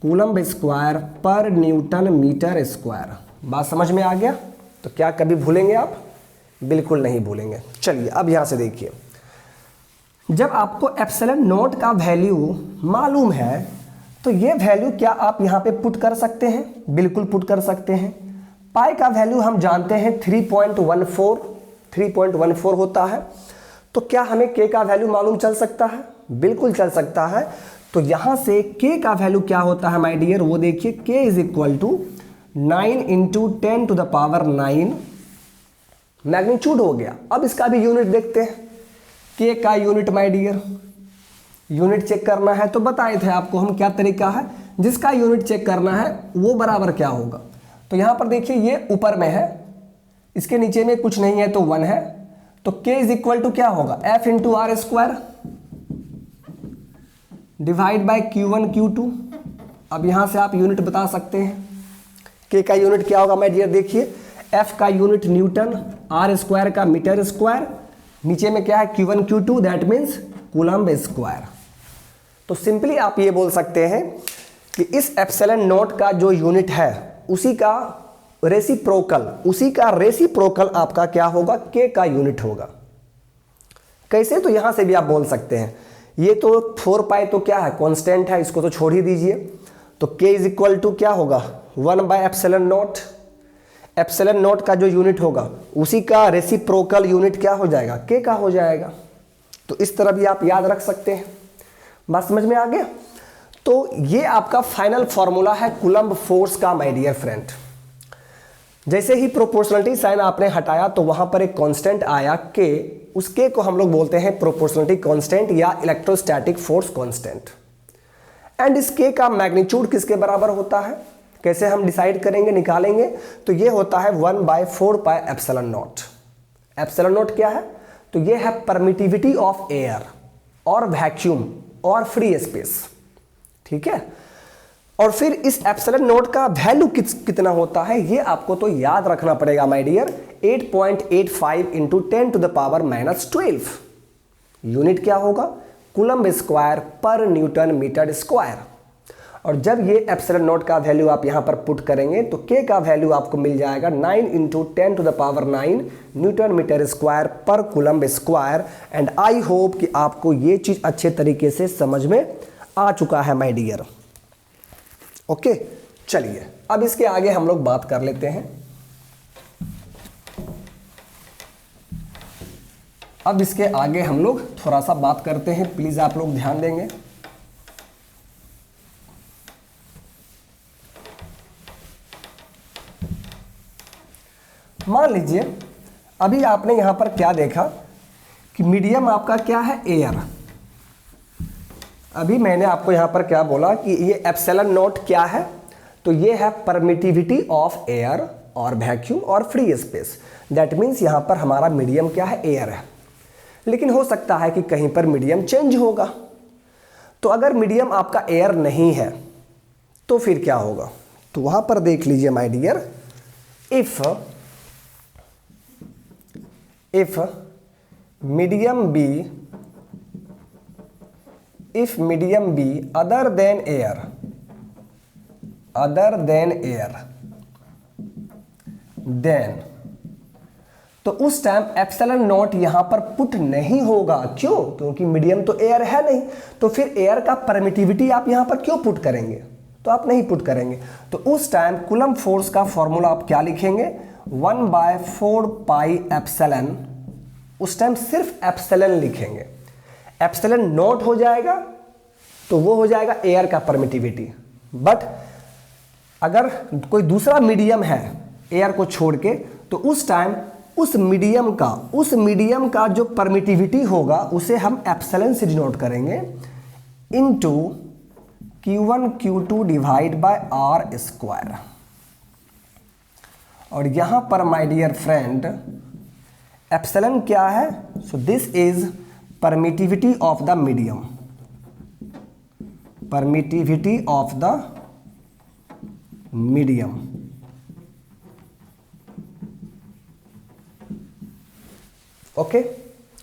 [SPEAKER 1] coulomb square per newton metre square. बात समझ में आ गया? तो क्या कभी भूलेंगे आप? बिल्कुल नहीं भूलेंगे। चलिए अब यहां से देखिए, जब आपको एप्सिलॉन नॉट का वैल्यू मालूम है तो ये वैल्यू क्या आप यहां पे पुट कर सकते हैं? बिल्कुल पुट कर सकते हैं। पाई का वैल्यू हम जानते हैं 3.14 होता है, तो क्या हमें के का वैल्यू मालूम चल सकता है? बिल्कुल चल सकता है। तो यहां से के का वैल्यू क्या होता है माय डियर, वो देखिए, K is equal to 9 into 10 to the power 9 magnitude हो गया। अब इसका भी यूनिट देखते हैं, के का unit my dear, unit check करना है तो बताए थे आपको हम क्या तरीका है, जिसका यूनिट चेक करना है वो बराबर क्या होगा। तो यहां पर देखिए ये ऊपर में है, इसके नीचे में कुछ नहीं है तो 1 है, तो k इज इक्वल टू क्या होगा, f into R square divide by Q1 Q2। अब यहां से आप यूनिट बता सकते हैं, k का यूनिट क्या होगा माय डियर, देखिए f का यूनिट न्यूटन, r स्क्वायर का मीटर स्क्वायर, नीचे में क्या है Q1 Q2, that means coulomb square. तो सिंपली आप ये बोल सकते हैं कि इस एप्सिलॉन नॉट का जो यूनिट है उसी का रेसिप्रोकल आपका क्या होगा, के का यूनिट होगा। कैसे? तो यहां से भी आप बोल सकते हैं, ये तो 4 पाई तो क्या है, कांस्टेंट है, इसको तो छोड़ ही दीजिए। तो के इज इक्वल टू क्या होगा, 1 by epsilon not. Epsilon naught का जो यूनिट होगा उसी का रेसिप्रोकल यूनिट क्या हो जाएगा, के का हो जाएगा। तो इस तरह भी आप याद रख सकते हैं। बात समझ में आ गया? तो ये आपका फाइनल फॉर्मूला है कूलम्ब फोर्स का माय डियर फ्रेंड। जैसे ही प्रोपोर्शनलिटी साइन आपने हटाया तो वहां पर एक कांस्टेंट आया के, उस के को हम लोग बोलते हैं प्रोपोर्शनलिटी कांस्टेंट या इलेक्ट्रोस्टैटिक फोर्स कांस्टेंट। एंड इस के का मैग्नीट्यूड किसके बराबर होता है, कैसे हम डिसाइड करेंगे, निकालेंगे? तो ये होता है 1/4 pi epsilon not. Epsilon not क्या है, तो ये है परमिटिविटी ऑफ एयर और वैक्यूम और फ्री स्पेस, ठीक है। और फिर इस एप्सिलॉन नॉट का वैल्यू कितना होता है ये आपको तो याद रखना पड़ेगा my dear, 8.85 into 10 to the power -12। Unit क्या होगा, coulomb square per newton metre square. और जब ये एप्सिलॉन नॉट का वैल्यू आप यहां पर पुट करेंगे तो के का वैल्यू आपको मिल जाएगा 9 into 10 to the power 9 newton metre square पर coulomb square. And I hope कि आपको ये चीज अच्छे तरीके से समझ में आ चुका है माय डियर। ओके, चलिए अब इसके आगे हम लोग बात कर लेते हैं। अब इसके आगे हम लोग थोड़ा सा बात करते हैं, प्लीज आप लोग ध्यान देंगे। मान लीजिए अभी आपने यहां पर क्या देखा कि मीडियम आपका क्या है, एयर। अभी मैंने आपको यहां पर क्या बोला कि ये एप्सिलॉन नॉट क्या है, तो ये है परमिटिविटी ऑफ एयर और वैक्यूम और फ्री स्पेस। दैट मीन्स यहां पर हमारा मीडियम क्या है, एयर है। लेकिन हो सकता है कि कहीं पर मीडियम चेंज होगा। तो अगर मीडियम आपका एयर नहीं है तो फिर क्या होगा, तो वहां पर देख लीजिए my dear, if medium B other than air, then तो उस टाइम एप्सिलॉन नॉट यहां पर पुट नहीं होगा। क्यों? क्योंकि मीडियम तो एयर है नहीं। तो फिर एयर का परमिटिविटी आप यहां पर क्यों पुट करेंगे, तो आप नहीं पुट करेंगे। तो उस टाइम कूलम्ब फोर्स का फॉर्मूला आप क्या लिखेंगे, 1/4 पाई एप्सिलॉन। उस टाइम सिर्फ एप्सिलॉन लिखेंगे, एप्सिलॉन नॉट हो जाएगा तो वो हो जाएगा एयर का परमिटिविटी। बट अगर कोई दूसरा मीडियम है एयर को छोड़ के, तो उस टाइम उस मीडियम का जो परमिटिविटी होगा उसे हम एप्सिलॉन से डिनोट करेंगे, into Q1 Q2 divide by R square. और यहां पर माय डियर फ्रेंड एप्सिलॉन क्या है? So this is permittivity of the medium, permittivity of the medium. Okay,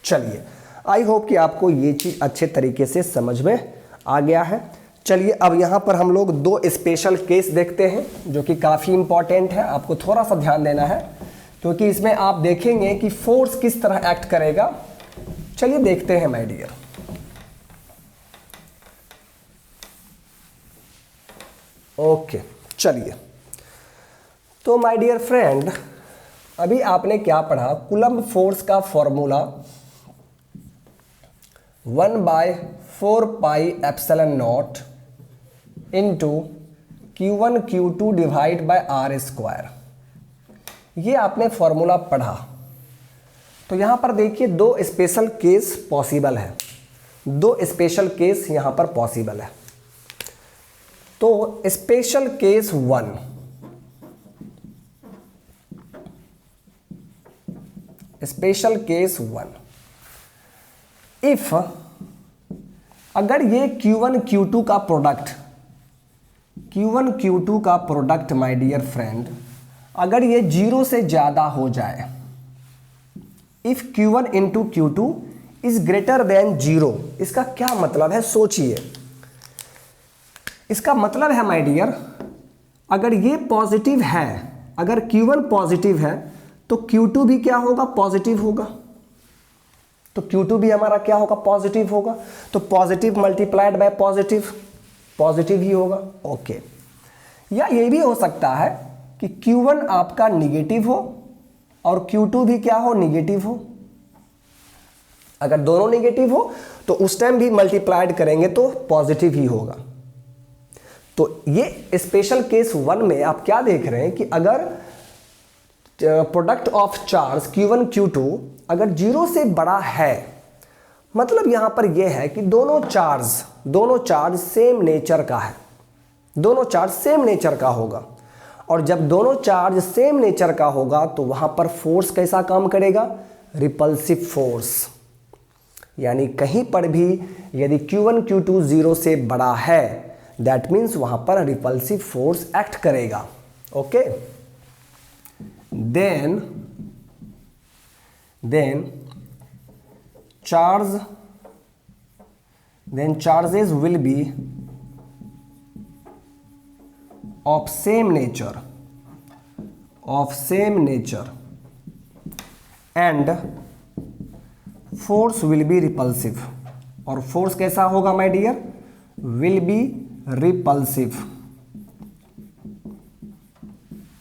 [SPEAKER 1] चलिए, आई होप कि आपको ये चीज अच्छे तरीके से समझ में आ गया है। चलिए अब यहां पर हम लोग दो स्पेशल केस देखते हैं जो कि काफी इंपॉर्टेंट है, आपको थोड़ा सा ध्यान देना है क्योंकि इसमें आप देखेंगे कि फोर्स किस तरह एक्ट करेगा। चलिए देखते हैं माय डियर। ओके, चलिए, तो माय डियर फ्रेंड अभी आपने क्या पढ़ा? कूलम्ब फोर्स का formula 1/4 pi epsilon naught into Q1 Q2 divide by R square, ये आपने फॉर्मूला पढ़ा। तो यहां पर देखिए दो स्पेशल केस पॉसिबल है, दो स्पेशल केस यहां पर पॉसिबल है। तो special case 1, special case 1, if अगर ये Q1 Q2 का प्रोडक्ट, Q1 Q2 का प्रोडक्ट माय डियर फ्रेंड अगर ये 0 से ज्यादा हो जाए, if Q1 into Q2 is greater than 0, इसका क्या मतलब है? सोचिए, इसका मतलब है माय डियर अगर ये पॉजिटिव है, अगर Q1 पॉजिटिव है तो Q2 भी क्या होगा? पॉजिटिव होगा। तो Q2 भी हमारा क्या होगा? पॉजिटिव होगा। तो positive multiplied by positive, positive ही होगा। ओके, या ये भी हो सकता है कि Q1 आपका निगेटिव हो और Q2 भी क्या हो? निगेटिव हो। अगर दोनों निगेटिव हो तो उस टाइम भी मल्टीप्लाइड करेंगे तो पॉजिटिव ही होगा। तो ये स्पेशल केस 1 में आप क्या देख रहे हैं कि अगर product of charge Q1 Q2 अगर 0 से बड़ा है, मतलब यहां पर यह है कि दोनों चार्ज सेम नेचर का है, दोनों चार्ज सेम नेचर का होगा। और जब दोनों चार्ज सेम नेचर का होगा तो वहां पर फोर्स कैसा काम करेगा? Repulsive force. यानी कहीं पर भी यदि Q1 Q2 0 से बड़ा है, दैट मीन्स वहां पर रिपल्सिव फोर्स एक्ट करेगा। Okay, then charges will be of same nature and force will be repulsive। और फोर्स कैसा होगा my dear? will be repulsive।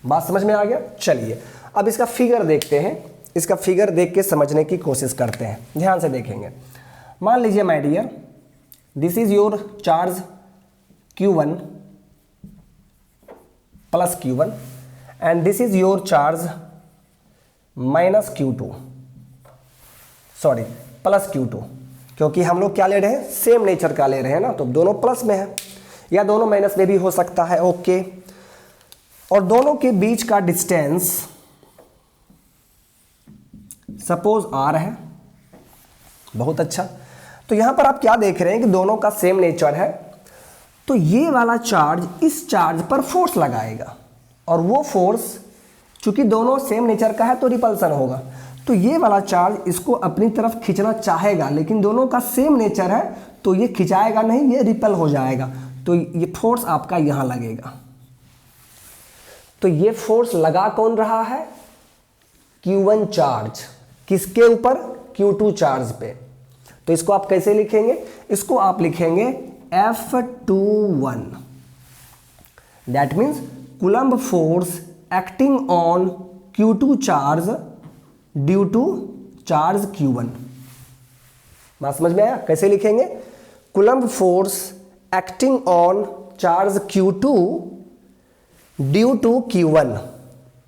[SPEAKER 1] बात समझ में आ गया? चलिए अब इसका फिगर देखते हैं, इसका फिगर देख के समझने की कोशिश करते हैं। ध्यान से देखेंगे। मान लीजिए my dear this is your charge Q1 plus Q1 and this is your charge minus Q2, sorry plus Q2, क्योंकि हम लोग क्या ले रहे हैं? सेम नेचर का ले रहे हैं ना, तो दोनों प्लस में है या दोनों माइनस में भी हो सकता है। ओके, और दोनों के बीच का डिस्टेंस सपोज R है। बहुत अच्छा, तो यहां पर आप क्या देख रहे हैं कि दोनों का सेम नेचर है, तो ये वाला चार्ज इस चार्ज पर फोर्स लगाएगा और वो फोर्स चूंकि दोनों सेम नेचर का है तो रिपल्सन होगा। तो ये वाला चार्ज इसको अपनी तरफ खींचना चाहेगा, लेकिन दोनों का सेम नेचर है तो ये खिंचाएगा नहीं, ये रिपल हो जाएगा। तो ये फोर्स आपका यहां लगेगा। तो ये फोर्स लगा कौन रहा है? Q1 charge. किसके ऊपर? Q2 चार्ज पे। तो इसको आप कैसे लिखेंगे? इसको आप लिखेंगे F21। That means Coulomb force acting on Q2 charge due to charge Q1। बात समझ में आया? कैसे लिखेंगे? Coulomb force acting on charge Q2 due to Q1।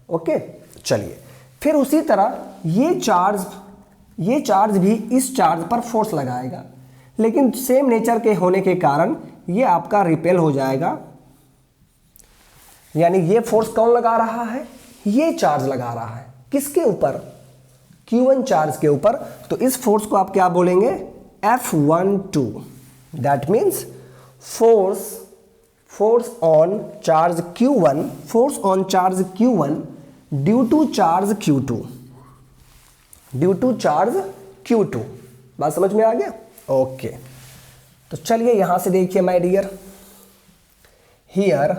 [SPEAKER 1] Okay, चलिए फिर उसी तरह ये चार्ज भी इस चार्ज पर फोर्स लगाएगा, लेकिन सेम नेचर के होने के कारण ये आपका रिपेल हो जाएगा। यानी ये फोर्स कौन लगा रहा है? ये चार्ज लगा रहा है। किसके ऊपर? Q1 चार्ज के ऊपर। तो इस फोर्स को आप क्या बोलेंगे? F12। That means force on charge Q1 due to charge Q2। बात समझ में आ गया? ओके, तो चलिए यहां से देखिए my dear, here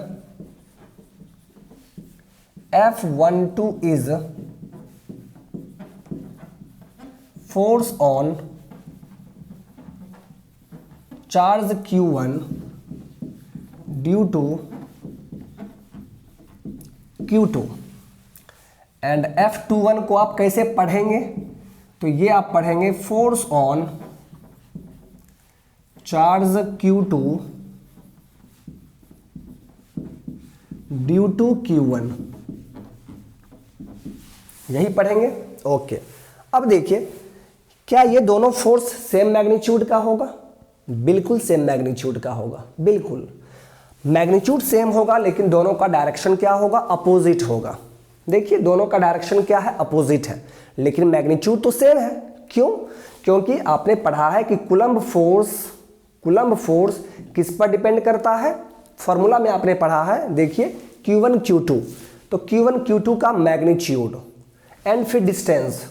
[SPEAKER 1] F12 is force on charge Q1 due to Q2। And F21 को आप कैसे पढ़ेंगे? तो ये आप पढ़ेंगे force on charge Q2 due to Q1, यही पढ़ेंगे। ओके, अब देखिए, क्या ये दोनों फोर्स सेम मैग्नीट्यूड का होगा? बिल्कुल सेम मैग्नीट्यूड का होगा। बिल्कुल मैग्नीट्यूड सेम होगा, लेकिन दोनों का डायरेक्शन क्या होगा? अपोजिट होगा। देखिए, दोनों का डायरेक्शन क्या है? अपोजिट है, लेकिन मैग्नीट्यूड तो सेम है। क्यों? क्योंकि आपने पढ़ा है कि कुलम्ब फोर्स किस पर डिपेंड करता है? फॉर्मूला में आपने पढ़ा है, देखिए Q1 Q2, तो Q1 Q2 का मैग्नीट्यूड एंड फिर डिस्टेंस।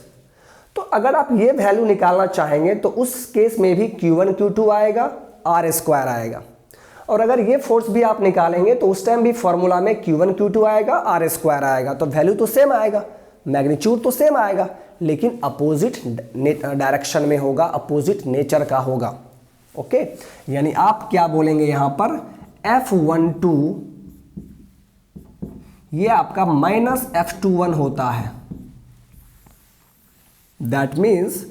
[SPEAKER 1] तो अगर आप ये वैल्यू निकालना चाहेंगे तो उस केस में भी Q1 Q2 आएगा, R² आएगा। और अगर ये फोर्स भी आप निकालेंगे तो उस टाइम भी फॉर्मूला में Q1 Q2 आएगा, R² आएगा। तो वैल्यू तो सेम आएगा, मैग्नीट्यूड तो सेम आएगा, लेकिन अपोजिट डायरेक्शन में होगा, अपोजिट नेचर का होगा। ओके, यानी आप क्या बोलेंगे यहां पर? F12 ये आपका माइनस F21 होता है। That means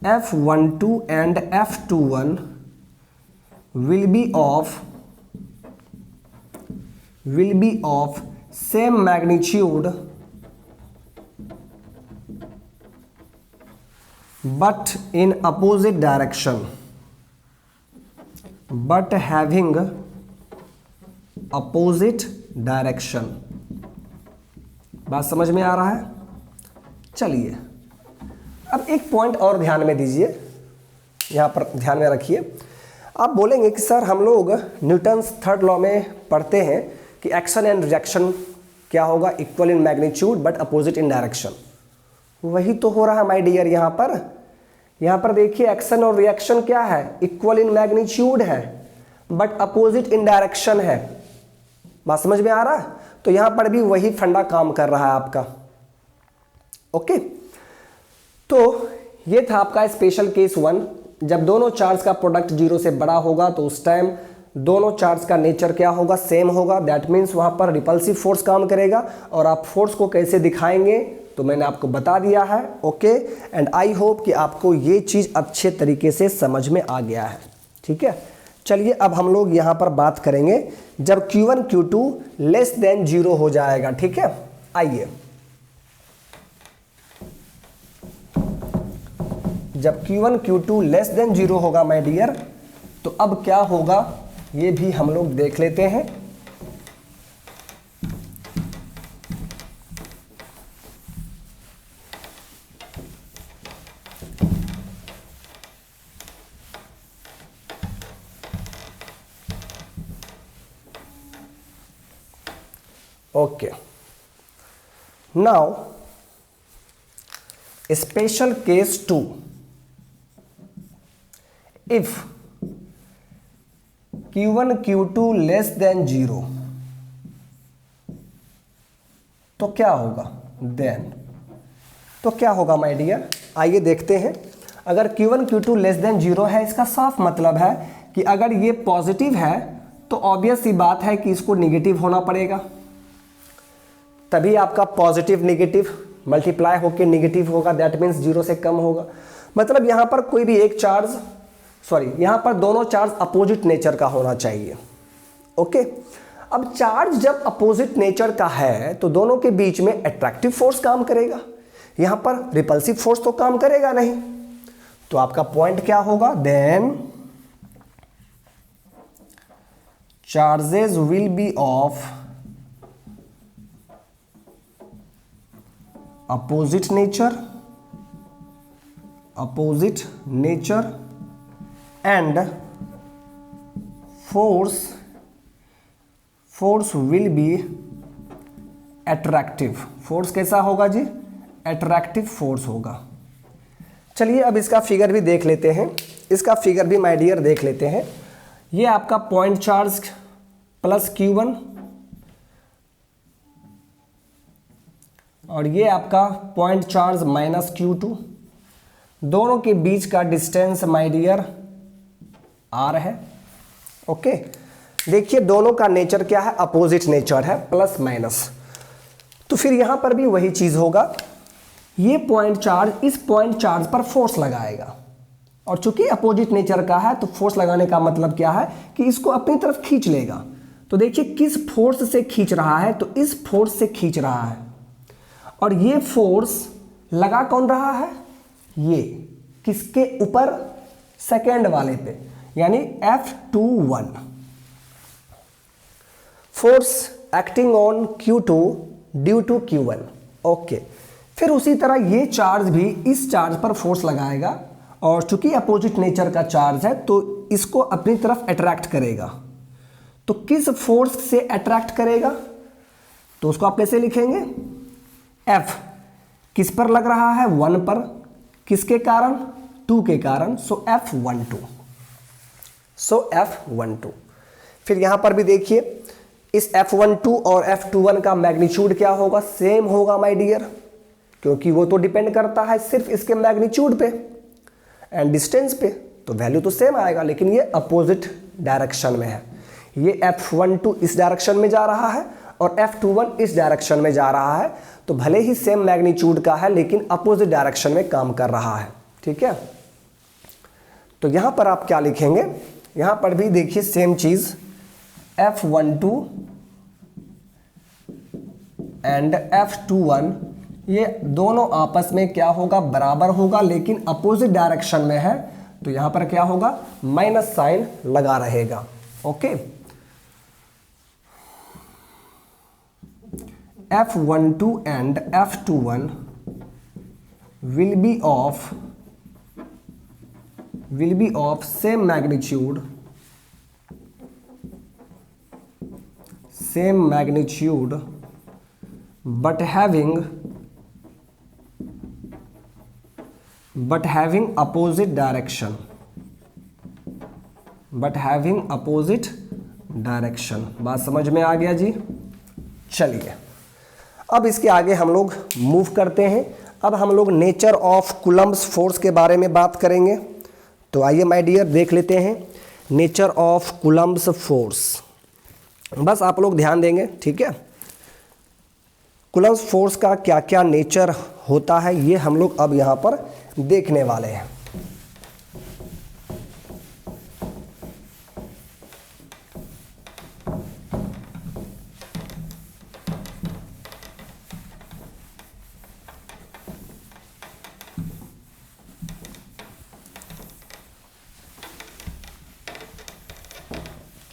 [SPEAKER 1] F12 and F21 will be of same magnitude but in opposite direction, but having opposite direction। बात समझ में आ रहा है? चलिए, अब एक पॉइंट और ध्यान में दीजिए, यहां पर ध्यान में रखिए। आप बोलेंगे कि सर हम लोग न्यूटन्स थर्ड लॉ में पढ़ते हैं कि एक्शन एंड रिएक्शन क्या होगा? Equal in magnitude but opposite in direction. वही तो हो रहा है माय डियर। यहाँ पर देखिए, एक्शन और रिएक्शन क्या है? इक्वल इन मैग्नीट्यूड है बट अपोजिट इन डायरेक्शन है। बात समझ में आ रहा है? तो यहाँ पर भी वही फंडा काम कर रहा है आपका। ओके, तो ये था आपका स्पेशल केस 1। जब दोनों चार्ज का प्रोडक्ट 0 से बड़ा होगा तो उस टाइम दोनों चार्ज का नेचर क्या होगा? सेम होगा। दैट मीन्स वहां पर रिपल्सिव फोर्स काम करेगा। और आप फोर्स को कैसे दिखाएंगे तो मैंने आपको बता दिया है। ओके, एंड आई होप कि आपको ये चीज़ अच्छे तरीके से समझ में आ गया है। ठीक है, चलिए अब हम लोग यहाँ पर बात करेंगे जब Q1 Q2 लेस देन 0 हो जाएगा। ठीक है, आइए, जब Q1 Q2 लेस देन 0 होगा माय डियर, तो अब क्या होगा ये भी हम लोग देख लेते हैं। Okay, now special case 2। if Q1 Q2 less than 0 तो क्या होगा? देन तो क्या होगा माय डियर? आइए देखते हैं। अगर Q1 Q2 लेस देन 0 है, इसका साफ मतलब है कि अगर ये पॉजिटिव है तो ऑब्वियस सी बात है कि इसको निगेटिव होना पड़ेगा, तभी आपका पॉजिटिव निगेटिव मल्टीप्लाई होकर निगेटिव होगा। दैट मीन्स 0 से कम होगा। मतलब यहां पर कोई भी एक चार्ज, यहां पर दोनों चार्ज अपोजिट नेचर का होना चाहिए। ओके, अब चार्ज जब अपोजिट नेचर का है तो दोनों के बीच में अट्रैक्टिव फोर्स काम करेगा, यहां पर रिपल्सिव फोर्स तो काम करेगा नहीं। तो आपका पॉइंट क्या होगा, then charges will be of opposite nature and force will be attractive। फोर्स कैसा होगा जी, अट्रैक्टिव फोर्स होगा। चलिए अब इसका फिगर भी देख लेते हैं, इसका फिगर भी माय डियर देख लेते हैं। ये आपका पॉइंट चार्ज प्लस Q1 और ये आपका पॉइंट चार्ज माइनस Q2, दोनों के बीच का डिस्टेंस माय डियर R है। ओके, देखिए दोनों का नेचर क्या है, अपोजिट नेचर है, प्लस माइनस। तो फिर यहां पर भी वही चीज होगा, ये पॉइंट चार्ज इस पॉइंट चार्ज पर फोर्स लगाएगा, और चूंकि अपोजिट नेचर का है तो फोर्स लगाने का मतलब क्या है कि इसको अपनी तरफ खींच लेगा। तो देखिए किस फोर्स से खींच रहा है, तो इस फोर्स से खींच रहा है, और ये फोर्स लगा कौन रहा है, ये किसके ऊपर, सेकेंड वाले पे, यानी F21, force acting on Q2 due to Q1। Okay, फिर उसी तरह ये चार्ज भी इस चार्ज पर फोर्स लगाएगा, और चूंकि अपोजिट नेचर का चार्ज है तो इसको अपनी तरफ अट्रैक्ट करेगा। तो किस फोर्स से अट्रैक्ट करेगा, तो उसको आप कैसे लिखेंगे, F किस पर लग रहा है, 1 पर, किसके कारण, 2 के कारण, सो F12। फिर यहां पर भी देखिए इस F12 और F21 का मैग्नीट्यूड क्या होगा, सेम होगा माय डियर, क्योंकि वो तो डिपेंड करता है सिर्फ इसके मैग्नीट्यूड पे एंड डिस्टेंस पे, तो वैल्यू तो सेम आएगा, लेकिन ये अपोजिट डायरेक्शन में है। ये F12 इस डायरेक्शन में जा रहा है और F21 इस डायरेक्शन में जा रहा है, तो भले ही सेम मैग्नीट्यूड का है लेकिन अपोजिट डायरेक्शन में काम कर रहा है। ठीक है, तो यहां पर आप क्या लिखेंगे, यहां पर भी देखिए सेम चीज, F12 एंड F21 ये दोनों आपस में क्या होगा, बराबर होगा, लेकिन अपोजिट डायरेक्शन में है, तो यहां पर क्या होगा, माइनस साइन लगा रहेगा। Okay, F12 and F21 will be of same magnitude but having opposite direction, बात समझ में आ गया जी। चलिए अब इसके आगे हम लोग मूव करते हैं। अब हम लोग नेचर ऑफ कूलम्ब्स फोर्स के बारे में बात करेंगे। तो आइए माय डियर देख लेते हैं नेचर ऑफ कूलम्ब्स फोर्स। बस आप लोग ध्यान देंगे, ठीक है। कूलम्ब्स फोर्स का क्या क्या नेचर होता है ये हम लोग अब यहाँ पर देखने वाले हैं।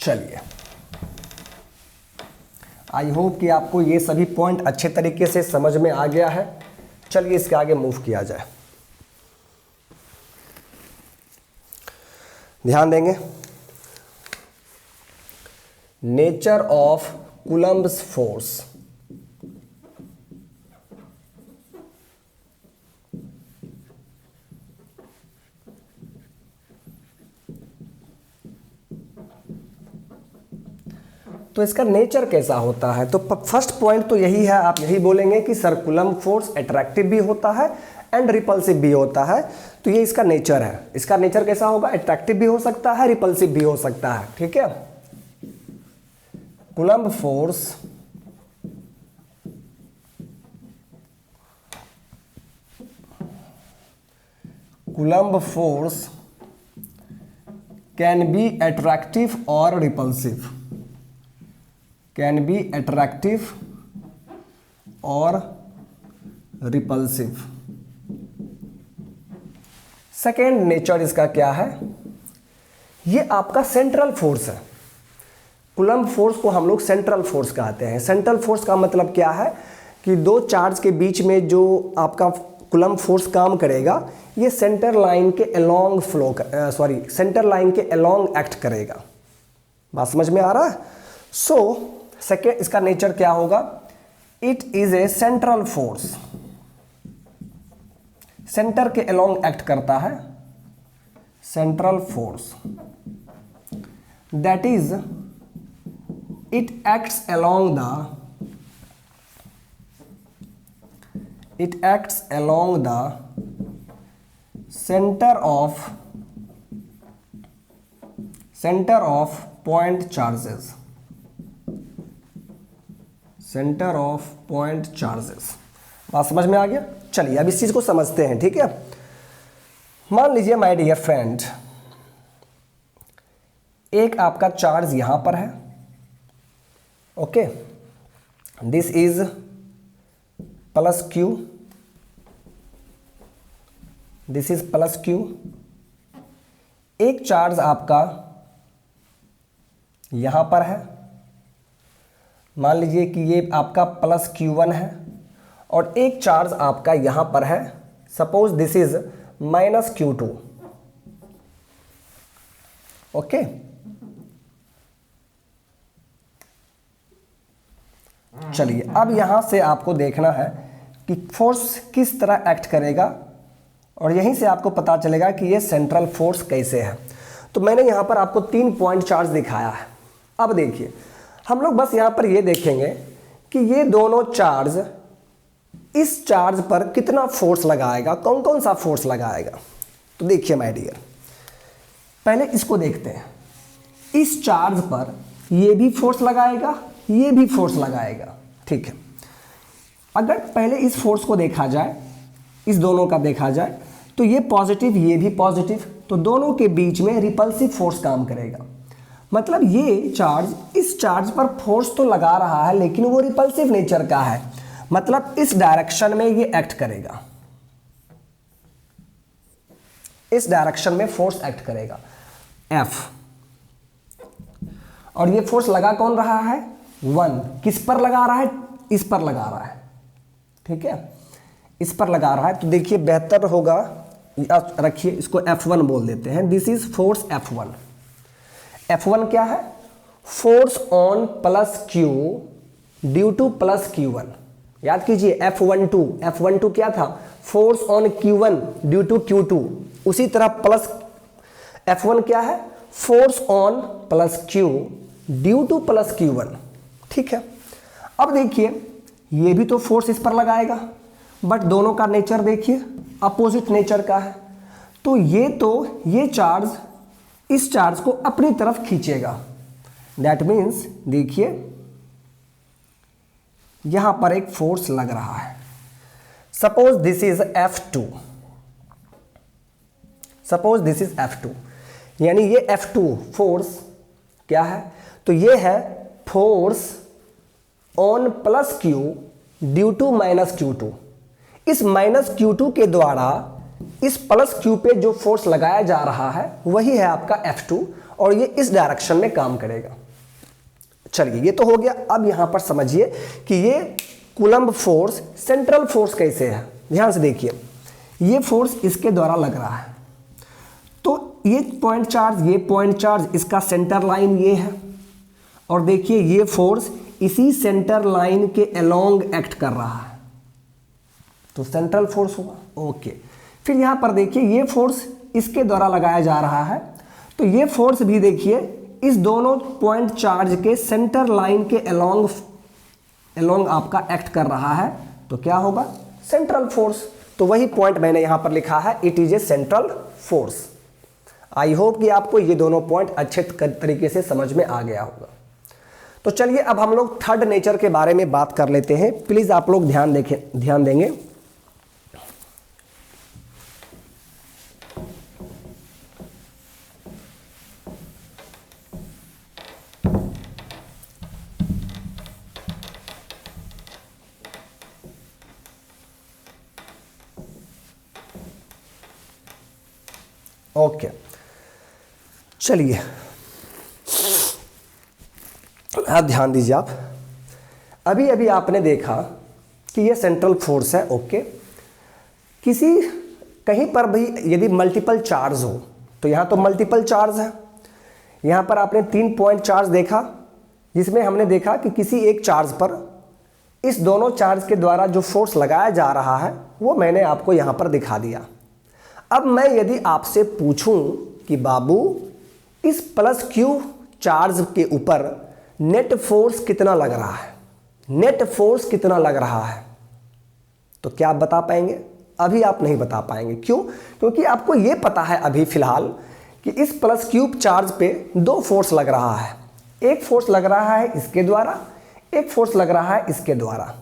[SPEAKER 1] चलिए, आई होप कि आपको ये सभी पॉइंट अच्छे तरीके से समझ में आ गया है। चलिए इसके आगे मूव किया जाए। ध्यान देंगे, नेचर ऑफ कूलम्ब्स फोर्स। तो इसका नेचर कैसा होता है, तो फर्स्ट पॉइंट तो यही है, आप यही बोलेंगे कि सर कूलम्ब फोर्स अट्रैक्टिव भी होता है एंड रिपल्सिव भी होता है। तो ये इसका नेचर है। इसका नेचर कैसा होगा, अट्रैक्टिव भी हो सकता है, रिपल्सिव भी हो सकता है। ठीक है, Coulomb force can be attractive और रिपल्सिव। कैन बी अट्रैक्टिव और रिपल्सिव। सेकेंड नेचर इसका क्या है, ये आपका सेंट्रल फोर्स है। कूलम्ब फोर्स को हम लोग सेंट्रल फोर्स कहते हैं। सेंट्रल फोर्स का मतलब क्या है कि दो चार्ज के बीच में जो आपका कूलम्ब फोर्स काम करेगा, ये सेंटर लाइन के अलोंग सेंटर लाइन के अलोंग एक्ट करेगा। बात समझ में आ रहा है? सो सेकेंड इसका नेचर क्या होगा, it is a central force, centre के अलोंग एक्ट करता है। Central force that is it acts along the center of point charges, center of point charges। बात समझ में आ गया? चलिए अब इस चीज को समझते हैं, ठीक है। मान लीजिए माय डियर फ्रेंड, एक आपका चार्ज यहां पर है, okay, this is plus Q, this is plus Q. एक चार्ज आपका यहां पर है, मान लीजिए कि ये आपका प्लस Q1 है, और एक चार्ज आपका यहां पर है, suppose this is minus Q2, okay. चलिए अब यहां से आपको देखना है कि फोर्स किस तरह एक्ट करेगा, और यहीं से आपको पता चलेगा कि ये सेंट्रल फोर्स कैसे है। तो मैंने यहां पर आपको 3 पॉइंट चार्ज दिखाया है। अब देखिए, हम लोग बस यहां पर ये देखेंगे कि ये दोनों चार्ज इस चार्ज पर कितना फोर्स लगाएगा, कौन कौन सा फोर्स लगाएगा। तो देखिए माय डियर, पहले इसको देखते हैं। इस चार्ज पर ये भी फोर्स लगाएगा, ये भी फोर्स लगाएगा, ठीक है। अगर पहले इस फोर्स को देखा जाए, इस दोनों का देखा जाए, तो ये पॉजिटिव, ये भी पॉजिटिव, तो दोनों के बीच में रिपल्सिव फोर्स काम करेगा। मतलब ये चार्ज इस चार्ज पर फोर्स तो लगा रहा है, लेकिन वो रिपल्सिव नेचर का है, मतलब इस डायरेक्शन में ये एक्ट करेगा, इस डायरेक्शन में फोर्स एक्ट करेगा F। और ये फोर्स लगा कौन रहा है, 1। किस पर लगा रहा है, इस पर लगा रहा है, ठीक है, इस पर लगा रहा है। तो देखिए बेहतर होगा, रखिए इसको F1 बोल देते हैं। This is force F1। F1 क्या है, force on plus Q due to plus Q1। याद कीजिए F12 क्या था, force on Q1 due to Q2। उसी तरह प्लस F1 क्या है, force on plus Q due to plus Q1, ठीक है। अब देखिए ये भी तो फोर्स इस पर लगाएगा, बट दोनों का नेचर देखिए अपोजिट नेचर का है। तो ये चार्ज इस चार्ज को अपनी तरफ खींचेगा। दैट मीन्स देखिए यहां पर एक फोर्स लग रहा है। Suppose this is F2, suppose this is F2, यानी ये F2 फोर्स क्या है, तो ये है force on plus Q due to minus Q2। इस माइनस Q2 के द्वारा इस प्लस Q पे जो फोर्स लगाया जा रहा है वही है आपका F2, और ये इस डायरेक्शन में काम करेगा। चलिए ये तो हो गया। अब यहां पर समझिए कि ये कूलम्ब फोर्स सेंट्रल फोर्स कैसे है। ध्यान से देखिए, ये फोर्स इसके द्वारा लग रहा है, तो ये पॉइंट चार्ज, इसका सेंटर लाइन ये है, और देखिए ये फोर्स इसी सेंटर लाइन के अलोंग एक्ट कर रहा है, तो सेंट्रल फोर्स हुआ, ओके। फिर यहां पर देखिए ये फोर्स इसके द्वारा लगाया जा रहा है, तो ये फोर्स भी देखिए इस दोनों पॉइंट चार्ज के सेंटर लाइन के अलोंग आपका एक्ट कर रहा है, तो क्या होगा, सेंट्रल फोर्स। तो वही पॉइंट मैंने यहां पर लिखा है, it is a central force. I hope कि आपको ये दोनों पॉइंट अच्छे तरीके से समझ में आ गया होगा। तो चलिए अब हम लोग थर्ड नेचर के बारे में बात कर लेते हैं। प्लीज आप लोग ध्यान देंगे। ओके, चलिए आप ध्यान दीजिए। आप अभी अभी आपने देखा कि ये सेंट्रल फोर्स है। ओके, किसी कहीं पर भी यदि मल्टीपल चार्ज हो, तो यहाँ तो मल्टीपल चार्ज है, यहाँ पर आपने 3 पॉइंट चार्ज देखा, जिसमें हमने देखा कि किसी एक चार्ज पर इस दोनों चार्ज के द्वारा जो फोर्स लगाया जा रहा है वो मैंने आपको यहाँ पर दिखा दिया। अब मैं यदि आपसे पूछूं कि बाबू इस प्लस क्यू चार्ज के ऊपर नेट फोर्स कितना लग रहा है, नेट फोर्स कितना लग रहा है, तो क्या आप बता पाएंगे? अभी आप नहीं बता पाएंगे। क्यों? क्योंकि आपको ये पता है अभी फिलहाल कि इस प्लस क्यूब चार्ज पे 2 फोर्स लग रहा है। एक फोर्स लग रहा है इसके द्वारा, एक फोर्स लग रहा है इसके द्वारा।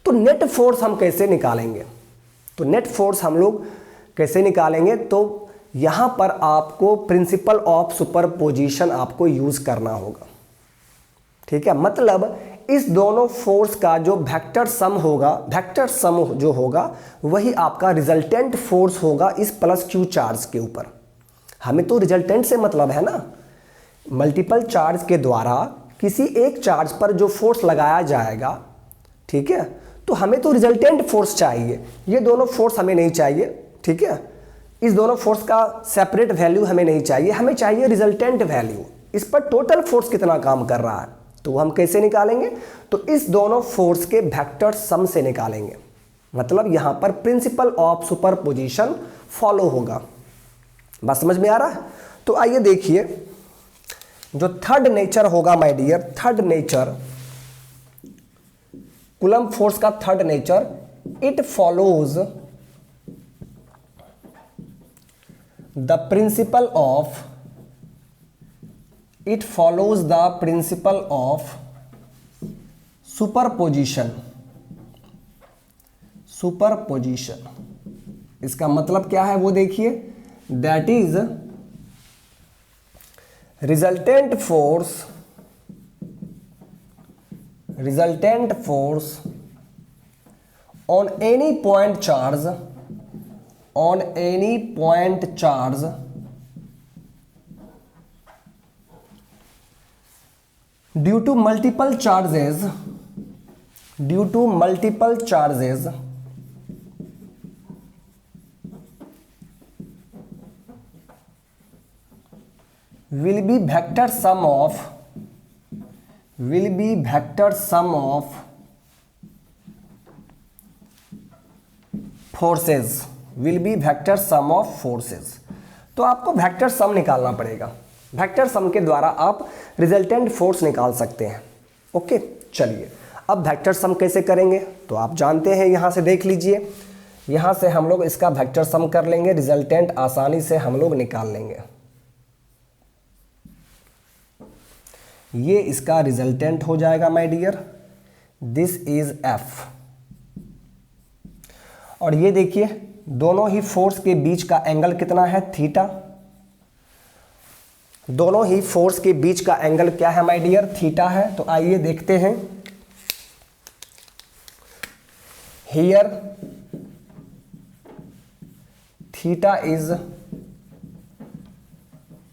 [SPEAKER 1] तो नेट फोर्स हम कैसे निकालेंगे? तो नेट फोर्स हम लोग कैसे निकालेंगे? तो यहां पर आपको प्रिंसिपल ऑफ सुपरपोजिशन आपको यूज करना होगा। ठीक है, मतलब इस दोनों फोर्स का जो वेक्टर सम होगा, वेक्टर सम जो होगा वही आपका रिजल्टेंट फोर्स होगा इस प्लस क्यू चार्ज के ऊपर। हमें तो रिजल्टेंट से मतलब है ना, मल्टीपल चार्ज के द्वारा किसी एक चार्ज पर जो फोर्स लगाया जाएगा, ठीक है, तो हमें तो रिजल्टेंट फोर्स चाहिए, ये दोनों फोर्स हमें नहीं चाहिए। ठीक है, इस दोनों फोर्स का सेपरेट वैल्यू हमें नहीं चाहिए, हमें चाहिए रिजल्टेंट वैल्यू, इस पर टोटल फोर्स कितना काम कर रहा है। तो वो हम कैसे निकालेंगे? तो इस दोनों फोर्स के वेक्टर सम से निकालेंगे। मतलब यहां पर प्रिंसिपल ऑफ सुपरपोजिशन फॉलो होगा। बात समझ में आ रहा है? तो आइए देखिए, जो थर्ड नेचर होगा my dear, third nature Coulomb force का third nature, it follows the principle of, it follows the principle of superposition। Superposition इसका मतलब क्या है वो देखिए, that is resultant force on any point charge, on any point charge due to multiple charges will be vector sum of forces, will be vector sum of forces। तो आपको vector sum निकालना पड़ेगा। वेक्टर सम के द्वारा आप resultant force निकाल सकते हैं। ओके, चलिए अब वेक्टर सम कैसे करेंगे तो आप जानते हैं, यहां से देख लीजिए, यहां से हम लोग इसका वेक्टर सम कर लेंगे, रिजल्टेंट आसानी से हम लोग निकाल लेंगे। ये इसका रिजल्टेंट हो जाएगा my dear, this is F. और ये देखिए दोनों ही फोर्स के बीच का एंगल कितना है, थीटा। दोनों ही फोर्स के बीच का एंगल क्या है माय डियर, थीटा है। तो आइए देखते हैं, here theta is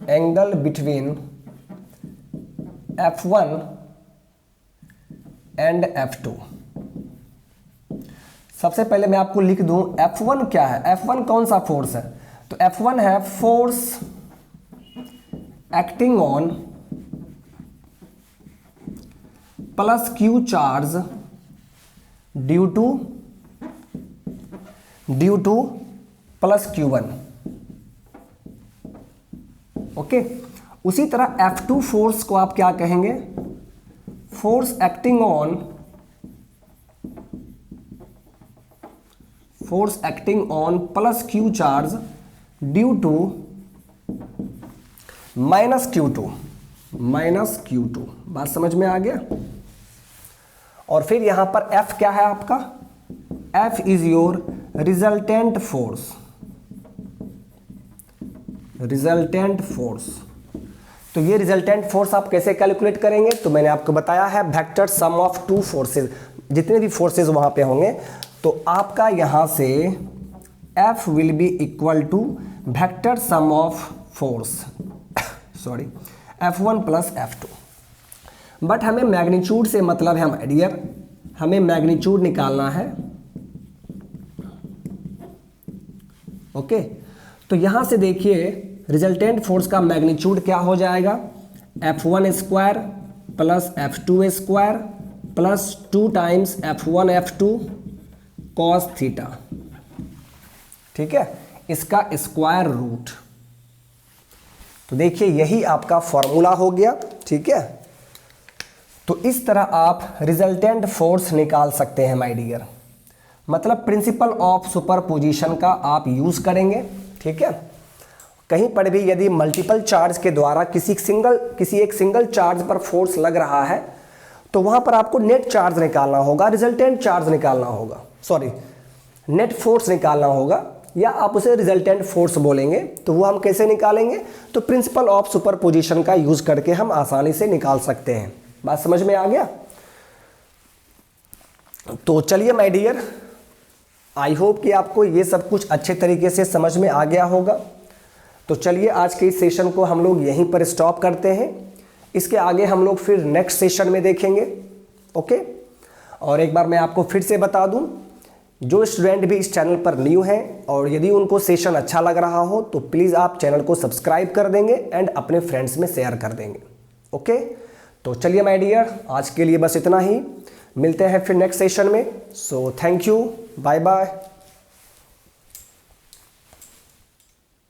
[SPEAKER 1] angle between F1 and F2। सबसे पहले मैं आपको लिख दूं F1 क्या है, F1 कौन सा फोर्स है, तो F1 है force acting on plus Q charge due to plus Q1। Okay, उसी तरह F2 फोर्स को आप क्या कहेंगे, force acting on plus Q charge due to minus Q2। बात समझ में आ गया? और फिर यहां पर F क्या है आपका, F is your resultant force. तो ये रिजल्टेंट फोर्स आप कैसे कैलकुलेट करेंगे, तो मैंने आपको बताया है vector sum of two forces, जितने भी फोर्सेज वहां पे होंगे, तो आपका यहां से F will be equal to vector sum of force sorry F1 plus F2। But हमें मैग्नीट्यूड से मतलब है माय डियर, हमें मैग्नीट्यूड निकालना है। ओके, तो यहां से देखिए रिजल्टेंट फोर्स का मैग्नीट्यूड क्या हो जाएगा, F1 square plus F2 square plus 2 times F1 F2 cos theta. ठीक है, इसका स्क्वायर रूट। तो देखिए यही आपका फॉर्मूला हो गया। ठीक है, तो इस तरह आप रिजल्टेंट फोर्स निकाल सकते हैं माय डियर, मतलब प्रिंसिपल ऑफ सुपरपोजिशन का आप यूज करेंगे। ठीक है, कहीं पर भी यदि मल्टीपल चार्ज के द्वारा किसी एक सिंगल चार्ज पर फोर्स लग रहा है तो वहां पर आपको नेट चार्ज निकालना होगा, रिजल्टेंट चार्ज निकालना होगा, सॉरी नेट फोर्स निकालना होगा, या आप उसे रिजल्टेंट फोर्स बोलेंगे। तो वो हम कैसे निकालेंगे, तो प्रिंसिपल ऑफ सुपरपोजिशन का यूज करके हम आसानी से निकाल सकते हैं। बात समझ में आ गया। तो चलिए माय डियर, आई होप कि आपको ये सब कुछ अच्छे तरीके से समझ में आ गया होगा। तो चलिए आज के इस सेशन को हम लोग यहीं पर स्टॉप करते हैं, इसके आगे हम लोग फिर नेक्स्ट सेशन में देखेंगे। ओके, और एक बार मैं आपको फिर से बता दूं, जो स्टूडेंट भी इस चैनल पर न्यू हैं और यदि उनको सेशन अच्छा लग रहा हो तो प्लीज़ आप चैनल को सब्सक्राइब कर देंगे एंड अपने फ्रेंड्स में शेयर कर देंगे। ओके, तो चलिए माय डियर, आज के लिए बस इतना ही, मिलते हैं फिर नेक्स्ट सेशन में। So thank you, bye bye.